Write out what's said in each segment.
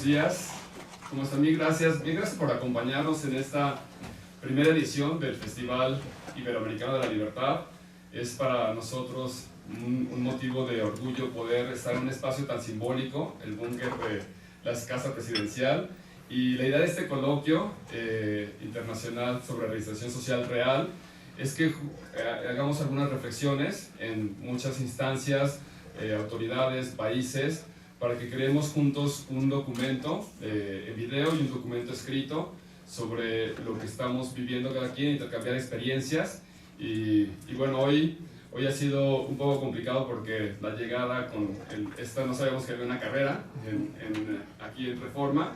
buenos días. Como están? Bien, gracias por acompañarnos en esta primera edición del Festival Iberoamericano de la Libertad. Es para nosotros un motivo de orgullo poder estar en un espacio tan simbólico, el búnker de la Casa Presidencial. Y la idea de este coloquio internacional sobre reinserción social real es que hagamos algunas reflexiones en muchas instancias, autoridades, países, para que creemos juntos un documento en video y un documento escrito sobre lo que estamos viviendo cada quien, intercambiar experiencias. Y bueno, hoy ha sido un poco complicado porque la llegada con esta, no sabíamos que había una carrera aquí en Reforma,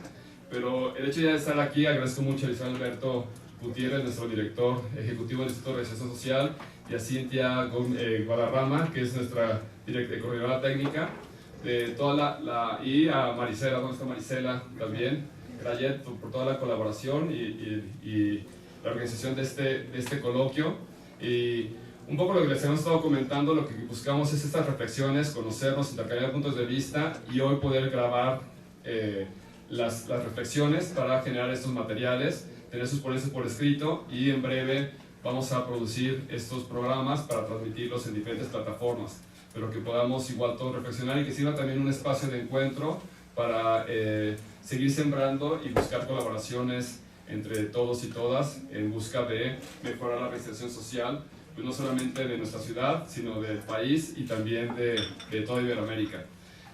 pero el hecho ya de estar aquí, agradezco mucho a Luis Alberto Gutiérrez, nuestro director ejecutivo del Instituto de Reinserción Social, y a Cintia Guadarrama, que es nuestra coordinadora técnica, de y a Marisela, ¿dónde está Marisela? También, Grayet, por toda la colaboración y la organización de este coloquio. Y un poco lo que les hemos estado comentando, lo que buscamos es estas reflexiones, conocernos, intercambiar puntos de vista y hoy poder grabar las reflexiones para generar estos materiales, tener sus ponencias por escrito y en breve vamos a producir estos programas para transmitirlos en diferentes plataformas, pero que podamos igual todos reflexionar y que sirva también un espacio de encuentro para seguir sembrando y buscar colaboraciones entre todos y todas en busca de mejorar la reinserción social, pues no solamente de nuestra ciudad, sino del país y también de toda Iberoamérica.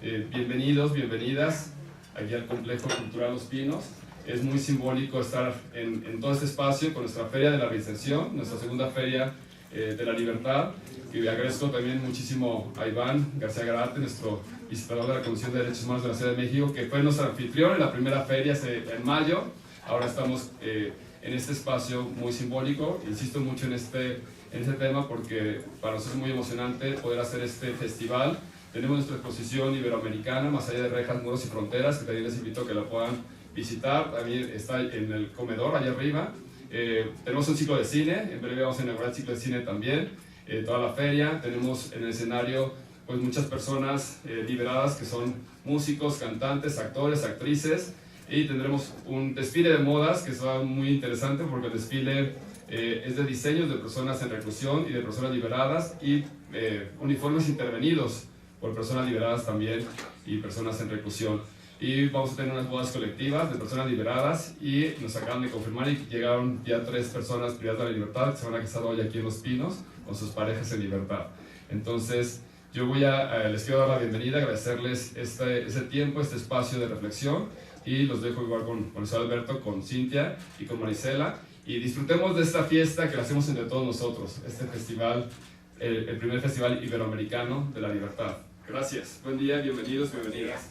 Bienvenidos, bienvenidas aquí al Complejo Cultural Los Pinos. Es muy simbólico estar en todo este espacio con nuestra Feria de la Reinserción, nuestra segunda Feria de la Libertad. Y agradezco también muchísimo a Iván García Garate, nuestro visitador de la Comisión de Derechos Humanos de la Ciudad de México, que fue nuestro anfitrión en la primera feria en mayo. Ahora estamos en este espacio muy simbólico. Insisto mucho en este tema porque para nosotros es muy emocionante poder hacer este festival. Tenemos nuestra exposición iberoamericana, Más allá de rejas, muros y fronteras, que también les invito a que la puedan visitar. También está en el comedor, allá arriba. Tenemos un ciclo de cine, en breve vamos a inaugurar el ciclo de cine también. Toda la feria, tenemos en el escenario pues muchas personas liberadas que son músicos, cantantes, actores, actrices, y tendremos un desfile de modas que será muy interesante porque el desfile es de diseños de personas en reclusión y de personas liberadas y uniformes intervenidos por personas liberadas también y personas en reclusión. Y vamos a tener unas bodas colectivas de personas liberadas y nos acaban de confirmar y llegaron ya 3 personas privadas de la libertad que se van a casar hoy aquí en Los Pinos con sus parejas en libertad. Entonces yo les quiero dar la bienvenida, agradecerles ese tiempo, este espacio de reflexión y los dejo igual con Luis Alberto, con Cintia y con Marisela y disfrutemos de esta fiesta que la hacemos entre todos nosotros, este festival, el primer festival iberoamericano de la libertad. Gracias, buen día, bienvenidos, bienvenidas.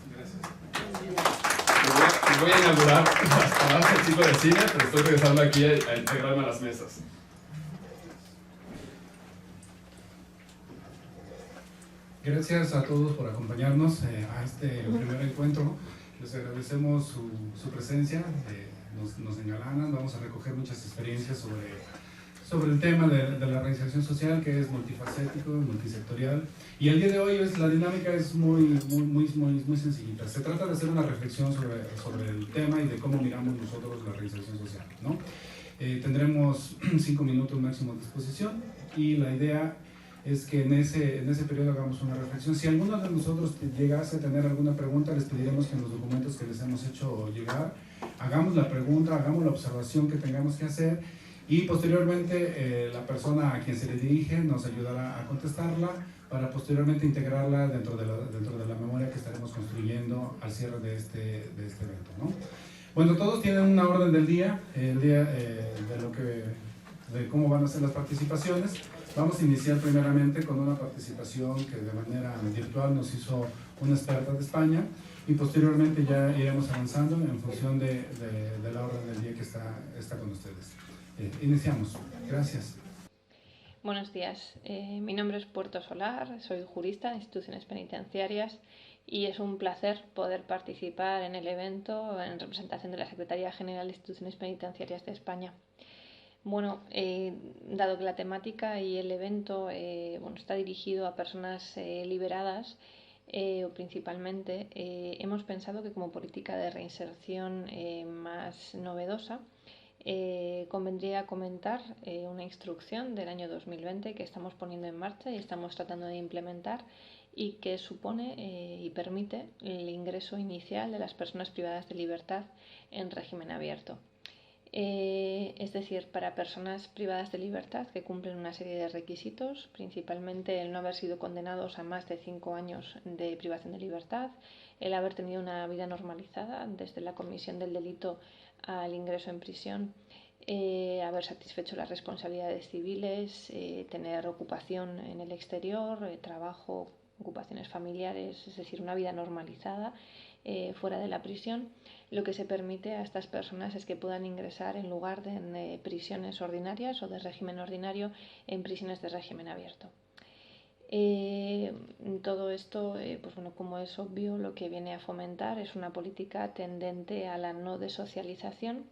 Me voy a inaugurar hasta más el ciclo de cine, pero estoy regresando aquí a integrarme a las mesas. Gracias a todos por acompañarnos a este primer encuentro. Les agradecemos su presencia, nos engalanan, vamos a recoger muchas experiencias sobre el tema de la reinserción social, que es multifacético, multisectorial. Y el día de hoy la dinámica es muy sencillita. Se trata de hacer una reflexión sobre el tema y de cómo miramos nosotros la reinserción social, ¿no? Tendremos 5 minutos máximo de exposición y la idea es que en ese periodo hagamos una reflexión. Si alguno de nosotros llegase a tener alguna pregunta, les pediremos que en los documentos que les hemos hecho llegar, hagamos la pregunta, hagamos la observación que tengamos que hacer y posteriormente la persona a quien se le dirige nos ayudará a contestarla para posteriormente integrarla dentro de la memoria que estaremos construyendo al cierre de este evento, ¿no? Bueno, todos tienen una orden del día, de cómo van a ser las participaciones. Vamos a iniciar primeramente con una participación que de manera virtual nos hizo una experta de España y posteriormente ya iremos avanzando en función de la orden del día que está con ustedes. Iniciamos. Gracias. Buenos días. Mi nombre es Puerto Solar, soy jurista de instituciones penitenciarias y es un placer poder participar en el evento en representación de la Secretaría General de Instituciones Penitenciarias de España. Bueno, dado que la temática y el evento está dirigido a personas liberadas, o principalmente, hemos pensado que como política de reinserción más novedosa, convendría comentar una instrucción del año 2020 que estamos poniendo en marcha y estamos tratando de implementar, y que supone y permite el ingreso inicial de las personas privadas de libertad en régimen abierto. Es decir, para personas privadas de libertad que cumplen una serie de requisitos, principalmente el no haber sido condenados a más de 5 años de privación de libertad, el haber tenido una vida normalizada desde la comisión del delito al ingreso en prisión, haber satisfecho las responsabilidades civiles, tener ocupación en el exterior, trabajo, ocupaciones familiares, es decir, una vida normalizada fuera de la prisión. Lo que se permite a estas personas es que puedan ingresar, en lugar de en prisiones ordinarias o de régimen ordinario, en prisiones de régimen abierto. Todo esto, pues bueno, como es obvio, lo que viene a fomentar es una política tendente a la no desocialización,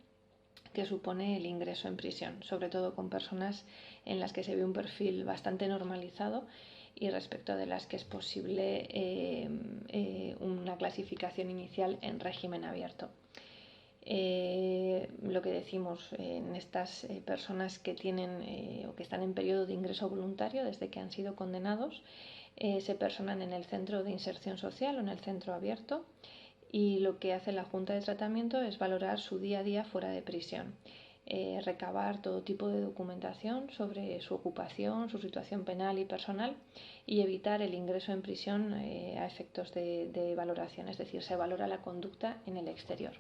que supone el ingreso en prisión, sobre todo con personas en las que se ve un perfil bastante normalizado y respecto de las que es posible una clasificación inicial en régimen abierto. Lo que decimos en estas personas que tienen o que están en periodo de ingreso voluntario desde que han sido condenados, se personan en el centro de inserción social o en el centro abierto, y lo que hace la Junta de Tratamiento es valorar su día a día fuera de prisión, recabar todo tipo de documentación sobre su ocupación, su situación penal y personal, y evitar el ingreso en prisión a efectos de valoración, es decir, se valora la conducta en el exterior.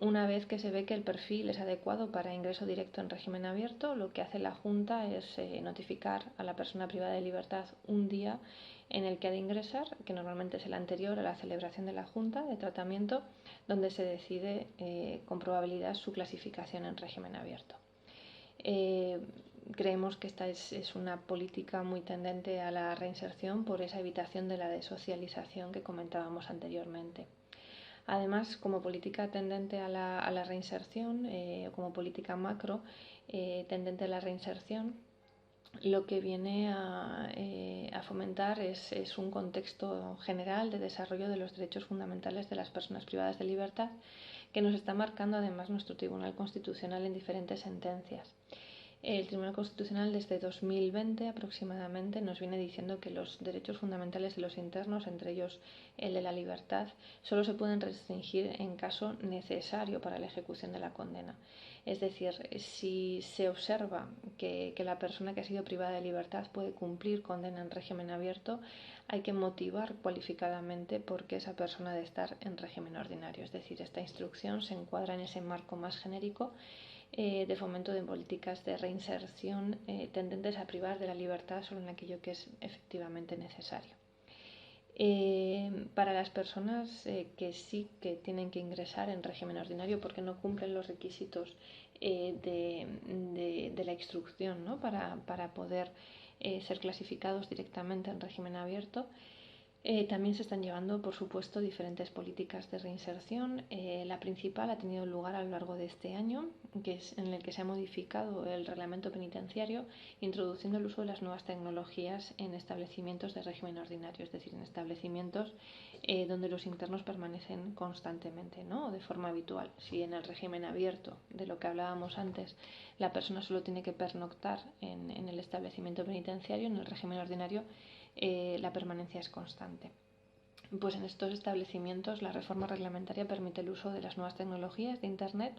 Una vez que se ve que el perfil es adecuado para ingreso directo en régimen abierto, lo que hace la Junta es notificar a la persona privada de libertad un día en el que ha de ingresar, que normalmente es el anterior a la celebración de la Junta de Tratamiento, donde se decide con probabilidad su clasificación en régimen abierto. Creemos que esta es una política muy tendente a la reinserción por esa evitación de la desocialización que comentábamos anteriormente. Además, como política tendente a la reinserción, o como política macro tendente a la reinserción, lo que viene a fomentar es un contexto general de desarrollo de los derechos fundamentales de las personas privadas de libertad, que nos está marcando además nuestro Tribunal Constitucional en diferentes sentencias. El Tribunal Constitucional desde 2020 aproximadamente nos viene diciendo que los derechos fundamentales de los internos, entre ellos el de la libertad, solo se pueden restringir en caso necesario para la ejecución de la condena. Es decir, si se observa que la persona que ha sido privada de libertad puede cumplir condena en régimen abierto, hay que motivar cualificadamente por qué esa persona debe estar en régimen ordinario. Es decir, esta instrucción se encuadra en ese marco más genérico de fomento de políticas de reinserción tendentes a privar de la libertad solo en aquello que es efectivamente necesario. Para las personas que sí que tienen que ingresar en régimen ordinario porque no cumplen los requisitos de la instrucción, ¿no? para poder ser clasificados directamente en régimen abierto, también se están llevando, por supuesto, diferentes políticas de reinserción. La principal ha tenido lugar a lo largo de este año, que es en el que se ha modificado el reglamento penitenciario, introduciendo el uso de las nuevas tecnologías en establecimientos de régimen ordinario, es decir, en establecimientos donde los internos permanecen constantemente, ¿no? De forma habitual. Si en el régimen abierto, de lo que hablábamos antes, la persona solo tiene que pernoctar en el establecimiento penitenciario, en el régimen ordinario la permanencia es constante. Pues en estos establecimientos la reforma reglamentaria permite el uso de las nuevas tecnologías de Internet,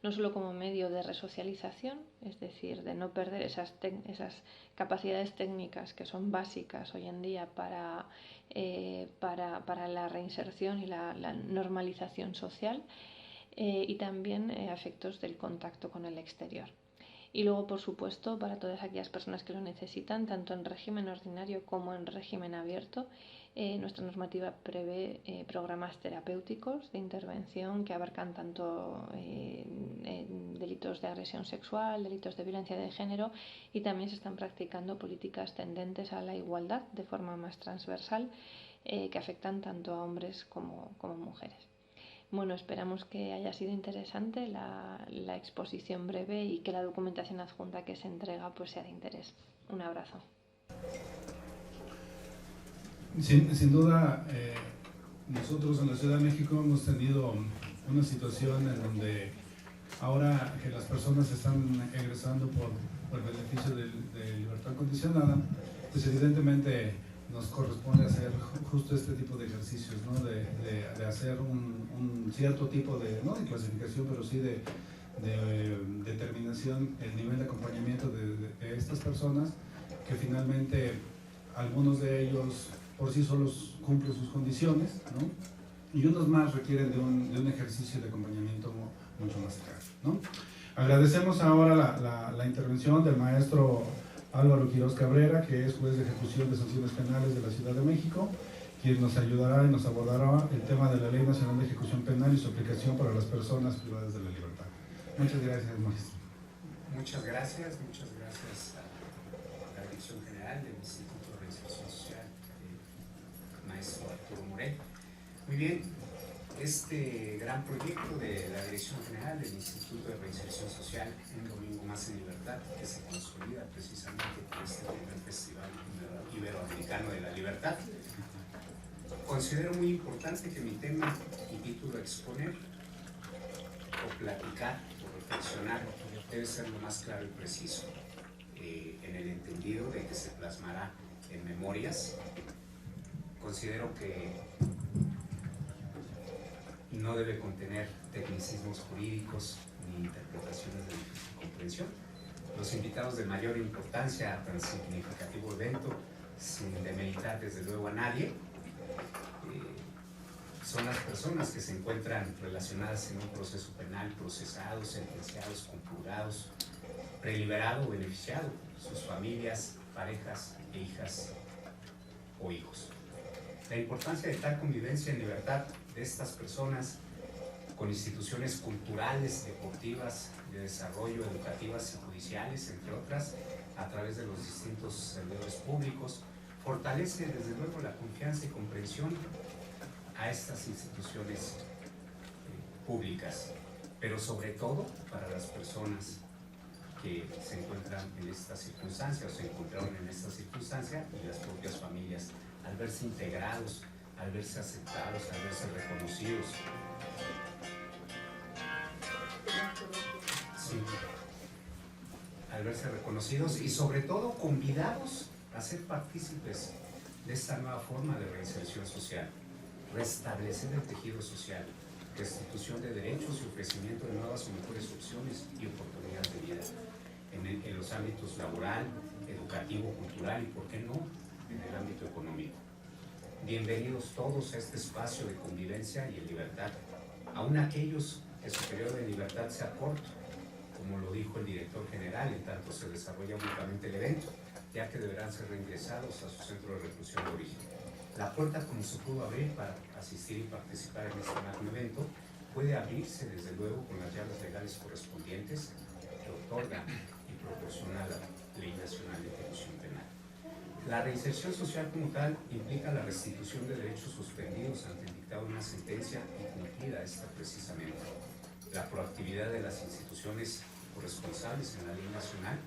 no solo como medio de resocialización, es decir, de no perder esas capacidades técnicas que son básicas hoy en día para la reinserción y la normalización social, y también a efectos del contacto con el exterior. Y luego, por supuesto, para todas aquellas personas que lo necesitan, tanto en régimen ordinario como en régimen abierto, nuestra normativa prevé programas terapéuticos de intervención que abarcan tanto delitos de agresión sexual, delitos de violencia de género, y también se están practicando políticas tendentes a la igualdad de forma más transversal que afectan tanto a hombres como mujeres. Bueno, esperamos que haya sido interesante la exposición breve y que la documentación adjunta que se entrega pues sea de interés. Un abrazo. Sin duda, nosotros en la Ciudad de México hemos tenido una situación en donde ahora que las personas están egresando por beneficio de libertad condicionada, pues evidentemente nos corresponde hacer justo este tipo de ejercicios, ¿no? de hacer un cierto tipo de, no de clasificación, pero sí de determinación, el nivel de acompañamiento de estas personas, que finalmente algunos de ellos por sí solos cumplen sus condiciones, ¿no? Y unos más requieren de un ejercicio de acompañamiento mucho más cercano, ¿no? Agradecemos ahora la intervención del maestro Álvaro Quiroz Cabrera, que es juez de ejecución de sanciones penales de la Ciudad de México, quien nos ayudará y nos abordará el tema de la Ley Nacional de Ejecución Penal y su aplicación para las personas privadas de la libertad. Muchas gracias, maestro. Muchas gracias a la Dirección General del Instituto de Reinserción Social, maestro Arturo Morel. Muy bien, este gran proyecto de la Dirección General del Instituto de Reinserción Social, Un Domingo Más en Libertad, que se consolida precisamente por este primer Festival Iberoamericano de la Libertad. Considero muy importante que mi tema y título a exponer, o platicar, o reflexionar, debe ser lo más claro y preciso, en el entendido de que se plasmará en memorias. Considero que no debe contener tecnicismos jurídicos ni interpretaciones de difícil comprensión. Los invitados de mayor importancia a tan significativo evento, sin demeritar desde luego a nadie, son las personas que se encuentran relacionadas en un proceso penal, procesados, sentenciados, conjurados, preliberado o beneficiado, sus familias, parejas e hijas o hijos. La importancia de tal convivencia en libertad de estas personas con instituciones culturales, deportivas, de desarrollo, educativas y judiciales, entre otras, a través de los distintos servidores públicos, fortalece desde luego la confianza y comprensión a estas instituciones públicas, pero sobre todo para las personas que se encuentran en esta circunstancia o se encontraron en esta circunstancia y las propias familias, al verse integrados, al verse aceptados, al verse reconocidos. Sí. Al verse reconocidos y sobre todo convidados a ser partícipes de esta nueva forma de reinserción social, restablecer el tejido social, restitución de derechos y ofrecimiento de nuevas o mejores opciones y oportunidades de vida en los ámbitos laboral, educativo, cultural y, por qué no, en el ámbito económico. Bienvenidos todos a este espacio de convivencia y en libertad, aun aquellos que su periodo de libertad sea corto, como lo dijo el director general, en tanto se desarrolla únicamente el evento, ya que deberán ser reingresados a su centro de reclusión de origen. La puerta, como se pudo abrir para asistir y participar en este magno evento, puede abrirse desde luego con las llaves legales correspondientes que otorga y proporciona la Ley Nacional de Ejecución Penal. La reinserción social como tal implica la restitución de derechos suspendidos ante el dictado de una sentencia incumplida esta precisamente. La proactividad de las instituciones corresponsables en la ley nacional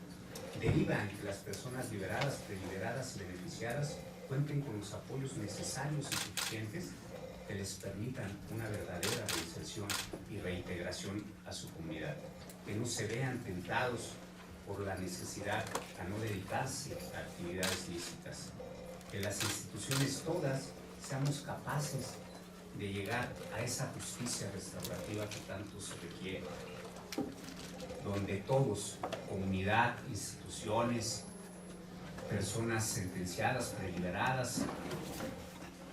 deriva en que las personas liberadas, preliberadas y beneficiadas cuenten con los apoyos necesarios y suficientes que les permitan una verdadera reinserción y reintegración a su comunidad, que no se vean tentados por la necesidad a no dedicarse a actividades lícitas, que las instituciones todas seamos capaces de llegar a esa justicia restaurativa que tanto se requiere, donde todos, comunidad, instituciones, personas sentenciadas, preliberadas,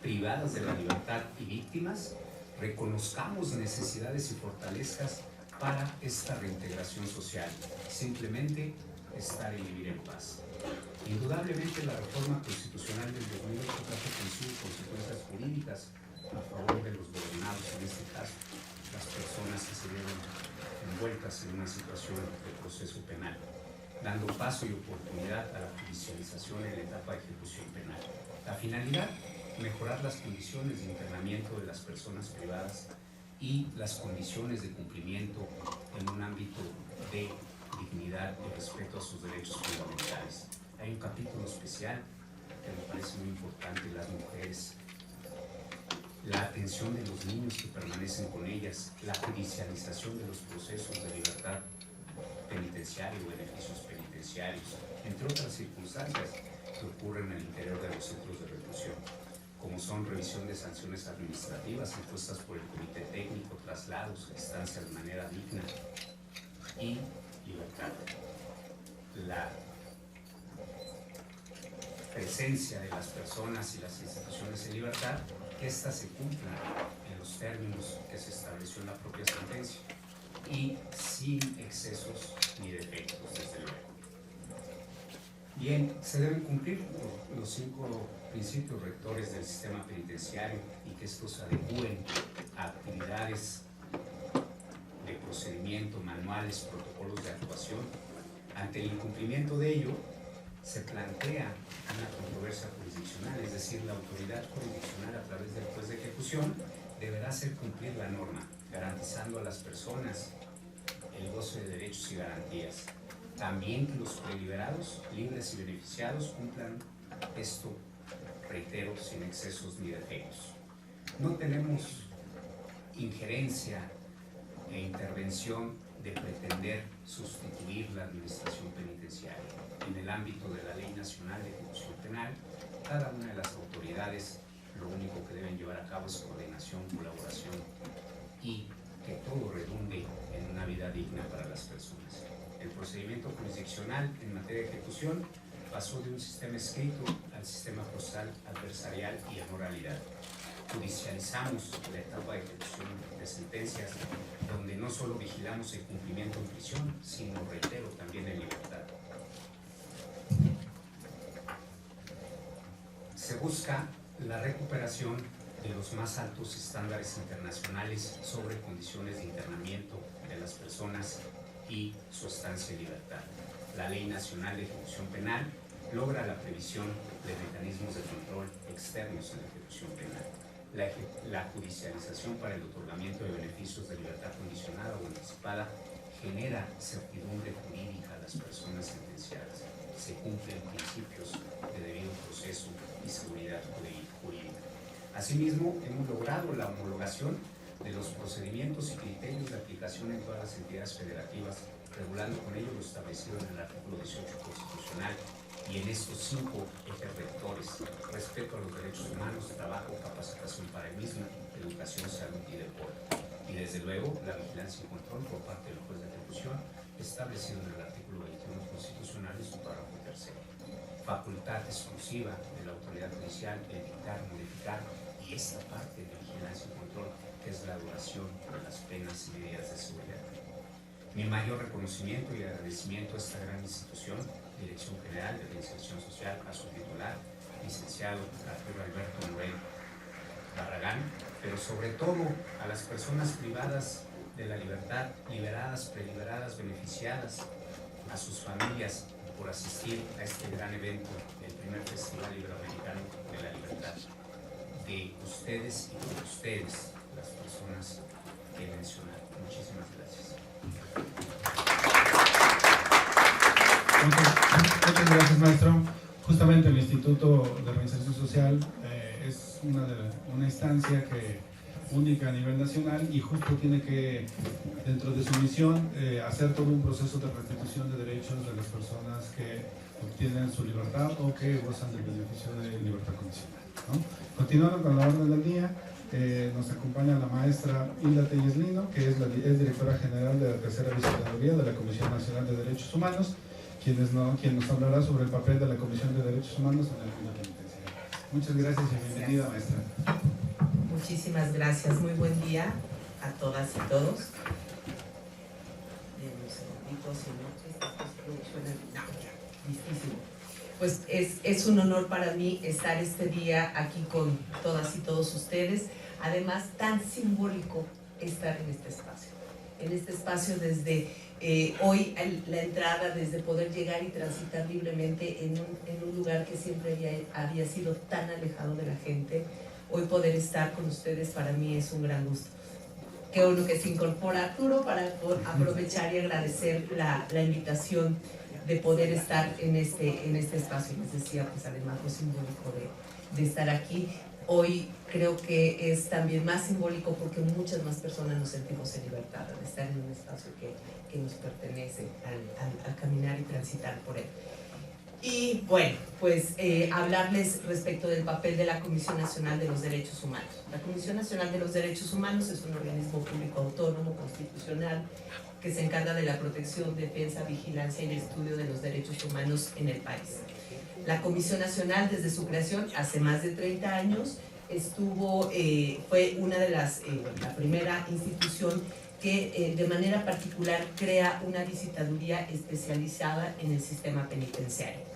privadas de la libertad y víctimas, reconozcamos necesidades y fortalezas para esta reintegración social, simplemente estar y vivir en paz. Indudablemente la reforma constitucional del 2008 trajo consigo consecuencias jurídicas a favor de los gobernados, en este caso, las personas que se vieron envueltas en una situación de proceso penal, dando paso y oportunidad a la judicialización en la etapa de ejecución penal. La finalidad, mejorar las condiciones de internamiento de las personas privadas y las condiciones de cumplimiento en un ámbito de dignidad y respeto a sus derechos fundamentales. Hay un capítulo especial que me parece muy importante, las mujeres, la atención de los niños que permanecen con ellas, la judicialización de los procesos de libertad penitenciaria o beneficios penitenciarios, entre otras circunstancias que ocurren en el interior de los centros de reclusión, como son revisión de sanciones administrativas impuestas por el comité técnico, traslados, estancia de manera digna y libertad. La presencia de las personas y las instituciones en libertad, que éstas se cumplan en los términos que se estableció en la propia sentencia y sin excesos ni defectos, desde luego. Bien, se deben cumplir los 5 principios rectores del sistema penitenciario y que estos se adecúen a actividades de procedimiento, manuales, protocolos de actuación. Ante el incumplimiento de ello, se plantea una controversia jurisdiccional, es decir, la autoridad jurisdiccional a través del juez de ejecución deberá hacer cumplir la norma, garantizando a las personas el goce de derechos y garantías. También que los preliberados, libres y beneficiados cumplan esto, reitero, sin excesos ni defectos. No tenemos injerencia e intervención de pretender sustituir la administración penitenciaria. En el ámbito de la Ley Nacional de Ejecución Penal, cada una de las autoridades lo único que deben llevar a cabo es coordinación, colaboración y que todo redunde en una vida digna para las personas. El procedimiento jurisdiccional en materia de ejecución pasó de un sistema escrito al sistema procesal adversarial y en oralidad. Judicializamos la etapa de ejecución de sentencias, donde no solo vigilamos el cumplimiento en prisión, sino, reitero, también en libertad. Se busca la recuperación de los más altos estándares internacionales sobre condiciones de internamiento de las personas y su estancia en libertad. La Ley Nacional de Ejecución Penal logra la previsión de mecanismos de control externos en la ejecución penal. La judicialización para el otorgamiento de beneficios de libertad condicionada o anticipada genera certidumbre jurídica a las personas sentenciadas. Se cumplen principios de debido proceso y seguridad jurídica. Asimismo, hemos logrado la homologación de los procedimientos y criterios de aplicación en todas las entidades federativas, regulando con ello lo establecido en el artículo 18 constitucional y en estos 5 ejes rectores: respeto a los derechos humanos, trabajo, capacitación para el mismo, educación, salud y deporte. Y desde luego, la vigilancia y control por parte del juez de ejecución, establecido en el artículo 21 constitucional y su párrafo 3. Facultad exclusiva de la autoridad judicial de dictar, modificar, y esta parte de vigilancia y control, que es la duración de las penas y medidas de seguridad. Mi mayor reconocimiento y agradecimiento a esta gran institución, Dirección General de Reinserción Social, a su titular, licenciado Arturo Alberto Morel Barragán, pero sobre todo a las personas privadas de la libertad, liberadas, preliberadas, beneficiadas, a sus familias, por asistir a este gran evento, el primer Festival Iberoamericano de la Libertad. De ustedes y por ustedes, las personas que he mencionado. Muchísimas gracias. Muchas gracias, maestro. Justamente el Instituto de Reinserción Social es una instancia única a nivel nacional y justo tiene que, dentro de su misión, hacer todo un proceso de restitución de derechos de las personas que obtienen su libertad o que gozan del beneficio de libertad condicional, ¿no? Continuando con la orden del día, nos acompaña la maestra Hilda Telles Lino, que es directora general de la tercera Viceregiduría de la Comisión Nacional de Derechos Humanos, quien nos hablará sobre el papel de la Comisión de Derechos Humanos en el mundo penitenciario. Muchas gracias y bienvenida, maestra. Muchísimas gracias, muy buen día a todas y todos. Un segundito, si no, suena listísimo. Pues es un honor para mí estar este día aquí con todas y todos ustedes. Además, tan simbólico estar en este espacio desde hoy la entrada, desde poder llegar y transitar libremente en un lugar que siempre había sido tan alejado de la gente. Hoy poder estar con ustedes para mí es un gran gusto. Qué bueno que se incorpora Arturo para aprovechar y agradecer la invitación poder estar en este espacio. Les decía, pues además lo simbólico de estar aquí. Hoy creo que es también más simbólico porque muchas más personas nos sentimos en libertad al estar en un espacio que nos pertenece, al caminar y transitar por él. Y bueno, pues hablarles respecto del papel de la Comisión Nacional de los Derechos Humanos. La Comisión Nacional de los Derechos Humanos es un organismo público autónomo, constitucional, que se encarga de la protección, defensa, vigilancia y estudio de los derechos humanos en el país. La Comisión Nacional, desde su creación, hace más de 30 años, fue una de la primera institución que de manera particular crea una visitaduría especializada en el sistema penitenciario.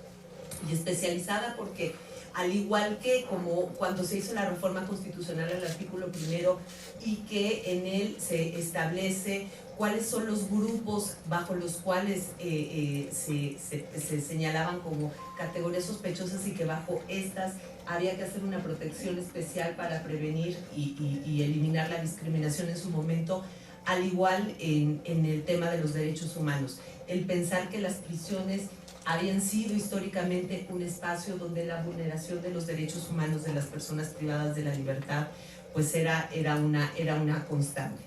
Y especializada porque, al igual que como cuando se hizo la reforma constitucional al artículo 1 y que en él se establece cuáles son los grupos bajo los cuales se señalaban como categorías sospechosas y que bajo estas había que hacer una protección especial para prevenir y eliminar la discriminación en su momento, al igual en el tema de los derechos humanos. El pensar que las prisiones habían sido históricamente un espacio donde la vulneración de los derechos humanos de las personas privadas de la libertad pues era una constante.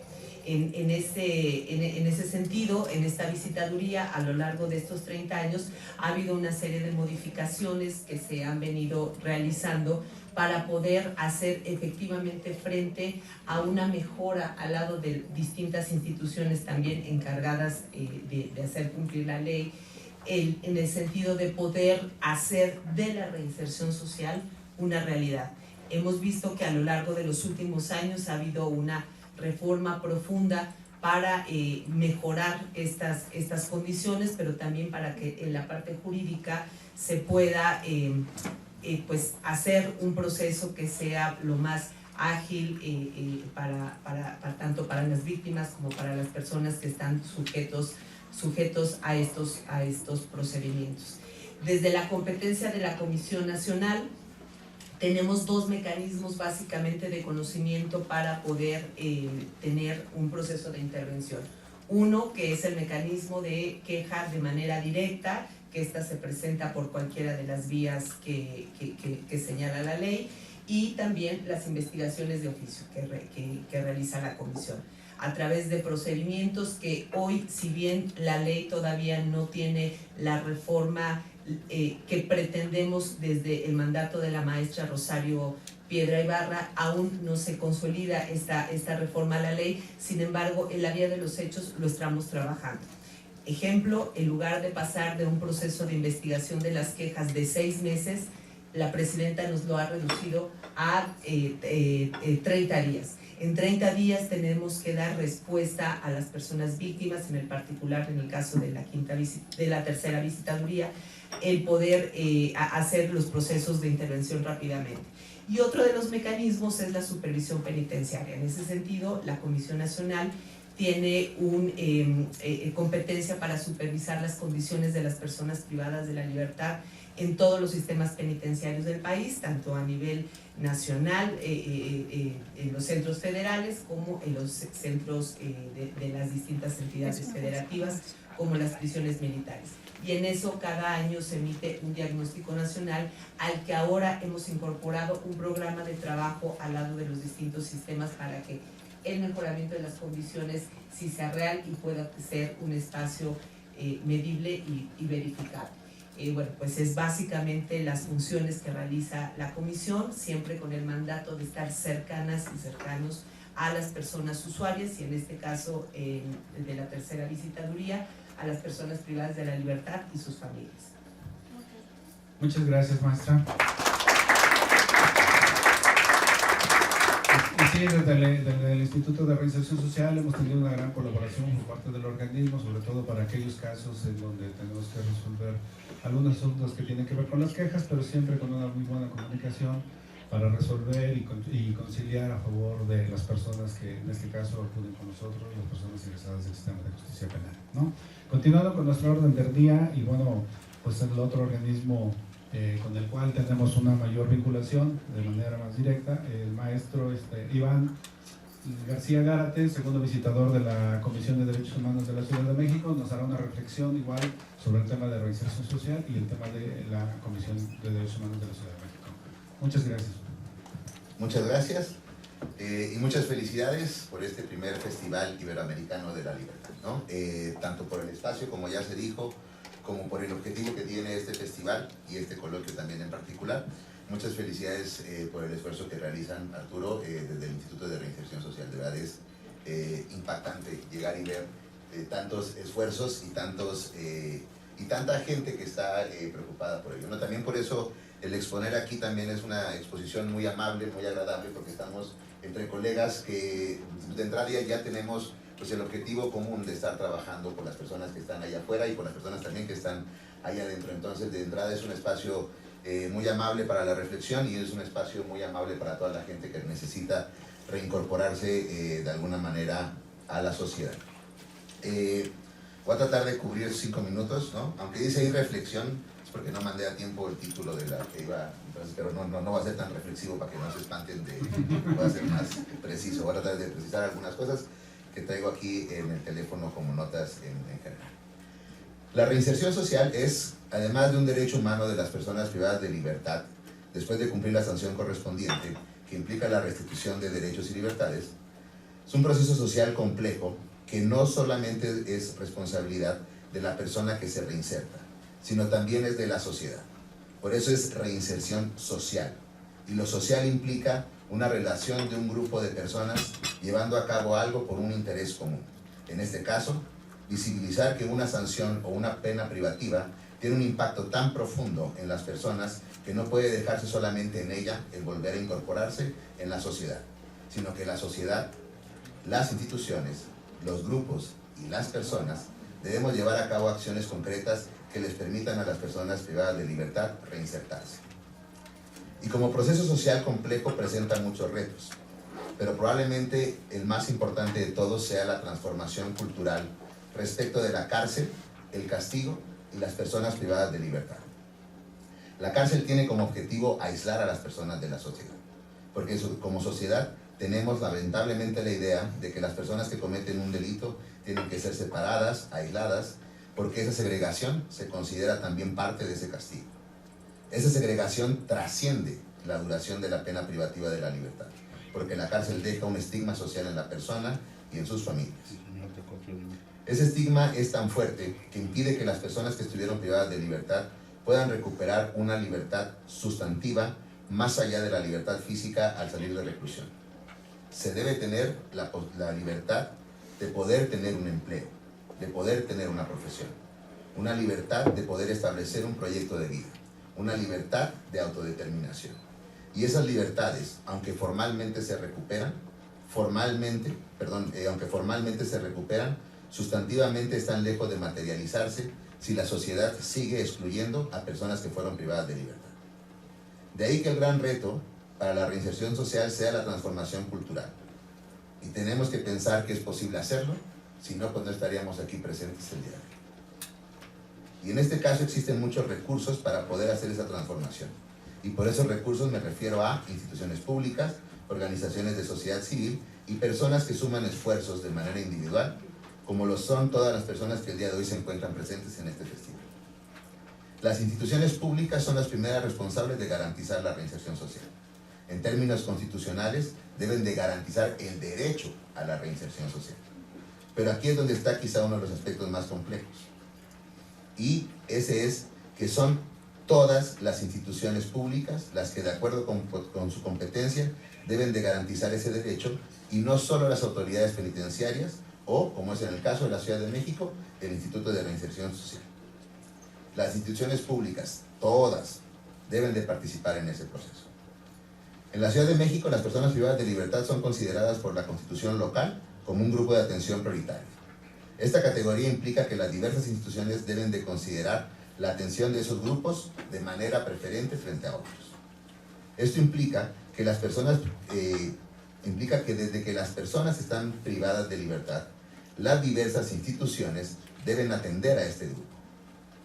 En ese sentido, en esta visitaduría, a lo largo de estos 30 años, ha habido una serie de modificaciones que se han venido realizando para poder hacer efectivamente frente a una mejora al lado de distintas instituciones también encargadas de hacer cumplir la ley, en el sentido de poder hacer de la reinserción social una realidad. Hemos visto que a lo largo de los últimos años ha habido una reforma profunda para mejorar estas condiciones, pero también para que en la parte jurídica se pueda pues hacer un proceso que sea lo más ágil tanto para las víctimas como para las personas que están sujetos a estos procedimientos. Desde la competencia de la Comisión Nacional, tenemos dos mecanismos básicamente de conocimiento para poder tener un proceso de intervención. Uno, que es el mecanismo de queja de manera directa, que esta se presenta por cualquiera de las vías que señala la ley, y también las investigaciones de oficio que realiza la comisión, a través de procedimientos que hoy, si bien la ley todavía no tiene la reforma que pretendemos desde el mandato de la maestra Rosario Piedra Ibarra, aún no se consolida esta reforma a la ley. Sin embargo, en la vía de los hechos lo estamos trabajando. Ejemplo, en lugar de pasar de un proceso de investigación de las quejas de 6 meses, la presidenta nos lo ha reducido a 30 días. En 30 días tenemos que dar respuesta a las personas víctimas, en el particular en el caso de la tercera visitaduría, el poder hacer los procesos de intervención rápidamente. Y otro de los mecanismos es la supervisión penitenciaria. En ese sentido, la Comisión Nacional tiene competencia para supervisar las condiciones de las personas privadas de la libertad en todos los sistemas penitenciarios del país, tanto a nivel nacional, en los centros federales, como en los centros de las distintas entidades federativas, como las prisiones militares. Y en eso cada año se emite un diagnóstico nacional al que ahora hemos incorporado un programa de trabajo al lado de los distintos sistemas para que el mejoramiento de las condiciones sí sea real y pueda ser un espacio medible y verificable. Bueno, pues es básicamente las funciones que realiza la comisión, siempre con el mandato de estar cercanas y cercanos a las personas usuarias, y en este caso de la tercera visitaduría, a las personas privadas de la libertad y sus familias. Muchas gracias, maestra. Y sí, desde el Instituto de Reinserción Social hemos tenido una gran colaboración por parte del organismo, sobre todo para aquellos casos en donde tenemos que resolver algunos asuntos que tienen que ver con las quejas, pero siempre con una muy buena comunicación para resolver y conciliar a favor de las personas que en este caso acuden con nosotros, las personas ingresadas del sistema de justicia penal, ¿no? Continuando con nuestro orden del día, y bueno, pues el otro organismo con el cual tenemos una mayor vinculación de manera más directa, el maestro Iván García Gárate, segundo visitador de la Comisión de Derechos Humanos de la Ciudad de México, nos hará una reflexión igual sobre el tema de reinserción social y el tema de la Comisión de Derechos Humanos de la Ciudad de México. Muchas gracias. Muchas gracias y muchas felicidades por este primer Festival Iberoamericano de la Libertad, ¿no? Tanto por el espacio, como ya se dijo, como por el objetivo que tiene este festival y este coloquio también en particular. Muchas felicidades por el esfuerzo que realizan, Arturo, desde el Instituto de Reinserción Social. De verdad es impactante llegar y ver tantos esfuerzos y tanta gente que está preocupada por ello, ¿no? También por eso el exponer aquí también es una exposición muy amable, muy agradable, porque estamos entre colegas que de entrada ya tenemos pues, el objetivo común de estar trabajando por las personas que están allá afuera y por las personas también que están allá adentro. Entonces, de entrada es un espacio muy amable para la reflexión y es un espacio muy amable para toda la gente que necesita reincorporarse de alguna manera a la sociedad. Voy a tratar de cubrir 5 minutos, ¿no? Aunque dice ahí reflexión, es porque no mandé a tiempo el título de la que iba, entonces, pero no va a ser tan reflexivo para que no se espanten, va a ser más preciso. Voy a tratar de precisar algunas cosas que traigo aquí en el teléfono como notas en general. La reinserción social es, además de un derecho humano de las personas privadas de libertad, después de cumplir la sanción correspondiente, que implica la restitución de derechos y libertades, es un proceso social complejo que no solamente es responsabilidad de la persona que se reinserta, sino también es de la sociedad. Por eso es reinserción social. Y lo social implica una relación de un grupo de personas llevando a cabo algo por un interés común. En este caso, visibilizar que una sanción o una pena privativa tiene un impacto tan profundo en las personas que no puede dejarse solamente en ella el volver a incorporarse en la sociedad, sino que la sociedad, las instituciones, los grupos y las personas debemos llevar a cabo acciones concretas que les permitan a las personas privadas de libertad reinsertarse. Y como proceso social complejo presenta muchos retos, pero probablemente el más importante de todos sea la transformación cultural respecto de la cárcel, el castigo y las personas privadas de libertad. La cárcel tiene como objetivo aislar a las personas de la sociedad, porque como sociedad tenemos lamentablemente la idea de que las personas que cometen un delito tienen que ser separadas, aisladas, porque esa segregación se considera también parte de ese castigo. Esa segregación trasciende la duración de la pena privativa de la libertad, porque la cárcel deja un estigma social en la persona y en sus familias. Ese estigma es tan fuerte que impide que las personas que estuvieron privadas de libertad puedan recuperar una libertad sustantiva más allá de la libertad física al salir de reclusión. Se debe tener la libertad de poder tener un empleo, de poder tener una profesión, una libertad de poder establecer un proyecto de vida, una libertad de autodeterminación. Y esas libertades, aunque formalmente se recuperan, sustantivamente están lejos de materializarse si la sociedad sigue excluyendo a personas que fueron privadas de libertad. De ahí que el gran reto para la reinserción social sea la transformación cultural. Y tenemos que pensar que es posible hacerlo, si no, pues no estaríamos aquí presentes el día de hoy. Y en este caso existen muchos recursos para poder hacer esa transformación. Y por esos recursos me refiero a instituciones públicas, organizaciones de sociedad civil y personas que suman esfuerzos de manera individual, como lo son todas las personas que el día de hoy se encuentran presentes en este festival. Las instituciones públicas son las primeras responsables de garantizar la reinserción social. En términos constitucionales, deben de garantizar el derecho a la reinserción social. Pero aquí es donde está quizá uno de los aspectos más complejos. Y ese es que son todas las instituciones públicas las que, de acuerdo con su competencia, deben de garantizar ese derecho, y no solo las autoridades penitenciarias o, como es en el caso de la Ciudad de México, el Instituto de Reinserción Social. Las instituciones públicas, todas, deben de participar en ese proceso. En la Ciudad de México, las personas privadas de libertad son consideradas por la Constitución local como un grupo de atención prioritario. Esta categoría implica que las diversas instituciones deben de considerar la atención de esos grupos de manera preferente frente a otros. Esto implica que desde que las personas están privadas de libertad, las diversas instituciones deben atender a este grupo.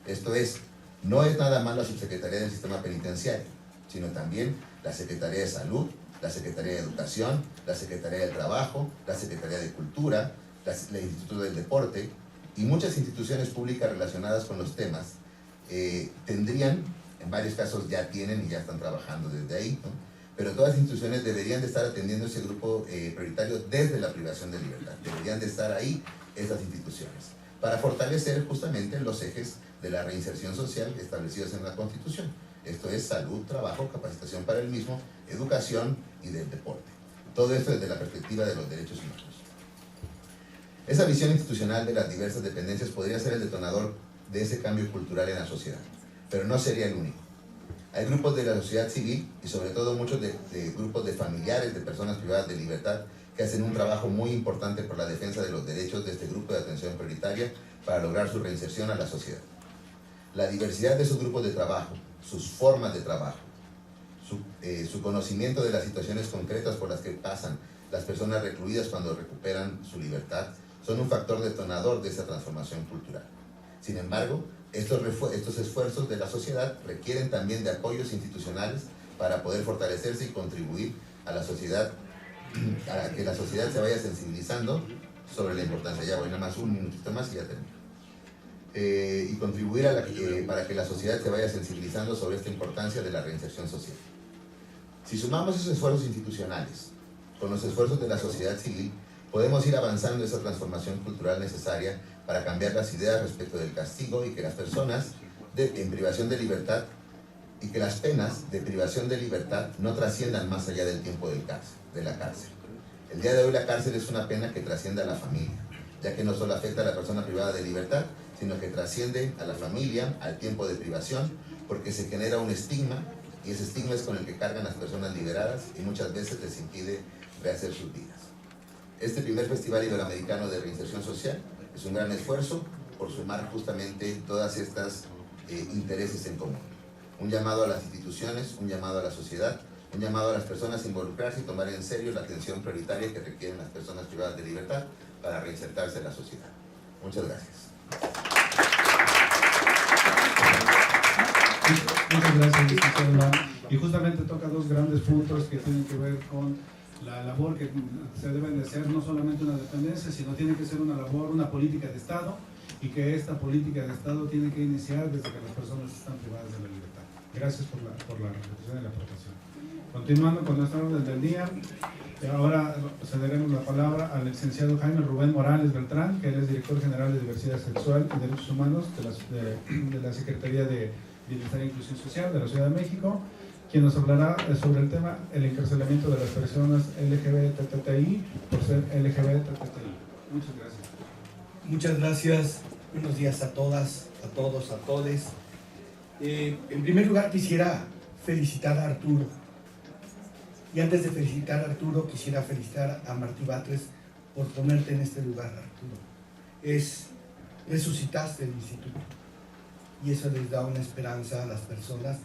Esto es, no es nada más la Subsecretaría del Sistema Penitenciario, sino también la Secretaría de Salud, la Secretaría de Educación, la Secretaría del Trabajo, la Secretaría de Cultura, el Instituto del Deporte y muchas instituciones públicas relacionadas con los temas tendrían, en varios casos ya tienen y ya están trabajando desde ahí, ¿no? Pero todas las instituciones deberían de estar atendiendo ese grupo prioritario desde la privación de libertad. Deberían de estar ahí esas instituciones para fortalecer justamente los ejes de la reinserción social establecidos en la Constitución. Esto es salud, trabajo, capacitación para el mismo, educación y del deporte. Todo esto desde la perspectiva de los derechos humanos. Esa visión institucional de las diversas dependencias podría ser el detonador de ese cambio cultural en la sociedad, pero no sería el único. Hay grupos de la sociedad civil y sobre todo muchos de grupos de familiares de personas privadas de libertad que hacen un trabajo muy importante por la defensa de los derechos de este grupo de atención prioritaria para lograr su reinserción a la sociedad. La diversidad de esos grupos de trabajo, sus formas de trabajo, su conocimiento de las situaciones concretas por las que pasan las personas recluidas cuando recuperan su libertad, son un factor detonador de esa transformación cultural. Sin embargo, estos esfuerzos de la sociedad requieren también de apoyos institucionales para poder fortalecerse y contribuir a la sociedad, a que la sociedad se vaya sensibilizando sobre la importancia. Ya voy nada más un minutito más y ya termino. Y contribuir para que la sociedad se vaya sensibilizando sobre esta importancia de la reinserción social. Si sumamos esos esfuerzos institucionales con los esfuerzos de la sociedad civil, podemos ir avanzando esa transformación cultural necesaria para cambiar las ideas respecto del castigo y que las personas en privación de libertad y que las penas de privación de libertad no trasciendan más allá del tiempo de la cárcel. El día de hoy la cárcel es una pena que trasciende a la familia, ya que no solo afecta a la persona privada de libertad, sino que trasciende a la familia, al tiempo de privación, porque se genera un estigma, y ese estigma es con el que cargan las personas liberadas y muchas veces les impide rehacer sus vidas. Este primer Festival Iberoamericano de Reinserción Social es un gran esfuerzo por sumar justamente todas estas intereses en común. Un llamado a las instituciones, un llamado a la sociedad, un llamado a las personas a involucrarse y tomar en serio la atención prioritaria que requieren las personas privadas de libertad para reinsertarse en la sociedad. Muchas gracias. Muchas gracias, licenciado. Y justamente toca dos grandes puntos que tienen que ver con la labor que se debe de hacer, no solamente una dependencia, sino tiene que ser una labor, una política de Estado, y que esta política de Estado tiene que iniciar desde que las personas están privadas de la libertad. Gracias por la reflexión y la aportación. Continuando con nuestra orden del día, ahora cederemos la palabra al licenciado Jaime Rubén Morales Beltrán, que él es director general de Diversidad Sexual y Derechos Humanos de la Secretaría de Bienestar e Inclusión Social de la Ciudad de México, quien nos hablará sobre el tema el encarcelamiento de las personas LGBTTI por ser LGBTTI. Muchas gracias. Muchas gracias. Buenos días a todas, a todos, a todes. En primer lugar quisiera felicitar a Arturo. Y antes de felicitar a Arturo, quisiera felicitar a Martí Batres por ponerte en este lugar, Arturo. Resucitaste el instituto. Y eso les da una esperanza a las personas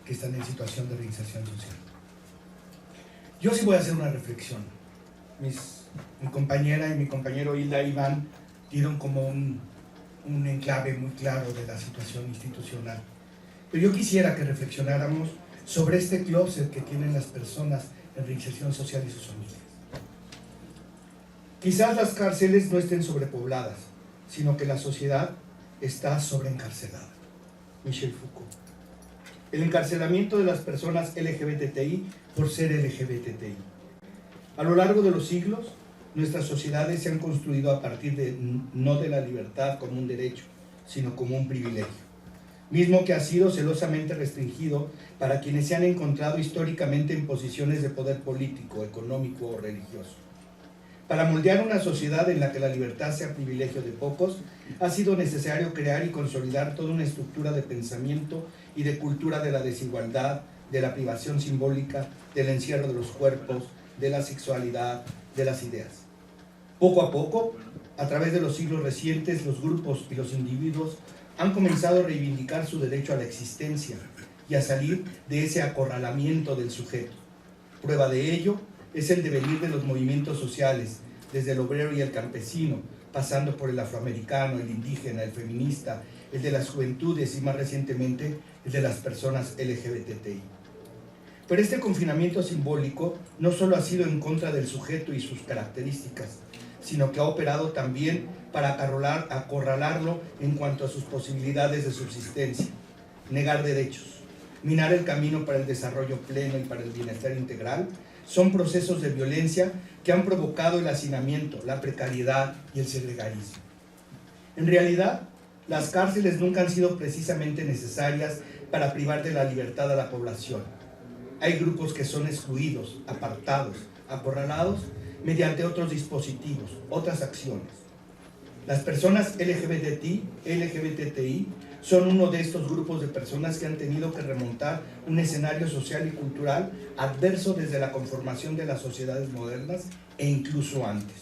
que están en situación de reinserción social. Yo sí voy a hacer una reflexión. Mi compañera y mi compañero Hilda y Iván dieron como un enclave muy claro de la situación institucional. Pero yo quisiera que reflexionáramos sobre este closet que tienen las personas en reinserción social y sus familias. Quizás las cárceles no estén sobrepobladas, sino que la sociedad está sobreencarcelada. Michel Foucault. El encarcelamiento de las personas LGBTI por ser LGBTI. A lo largo de los siglos, nuestras sociedades se han construido a partir no de la libertad como un derecho, sino como un privilegio, mismo que ha sido celosamente restringido para quienes se han encontrado históricamente en posiciones de poder político, económico o religioso. Para moldear una sociedad en la que la libertad sea privilegio de pocos, ha sido necesario crear y consolidar toda una estructura de pensamiento y de cultura de la desigualdad, de la privación simbólica, del encierro de los cuerpos, de la sexualidad, de las ideas. Poco a poco, a través de los siglos recientes, los grupos y los individuos han comenzado a reivindicar su derecho a la existencia y a salir de ese acorralamiento del sujeto. Prueba de ello es el devenir de los movimientos sociales, desde el obrero y el campesino, pasando por el afroamericano, el indígena, el feminista, el de las juventudes y más recientemente el de las personas LGBTI. Pero este confinamiento simbólico no solo ha sido en contra del sujeto y sus características, sino que ha operado también para acorralarlo en cuanto a sus posibilidades de subsistencia, negar derechos, minar el camino para el desarrollo pleno y para el bienestar integral. Son procesos de violencia que han provocado el hacinamiento, la precariedad y el segregarismo. En realidad, las cárceles nunca han sido precisamente necesarias para privar de la libertad a la población. Hay grupos que son excluidos, apartados, acorralados mediante otros dispositivos, otras acciones. Las personas LGBTI son uno de estos grupos de personas que han tenido que remontar un escenario social y cultural adverso desde la conformación de las sociedades modernas e incluso antes.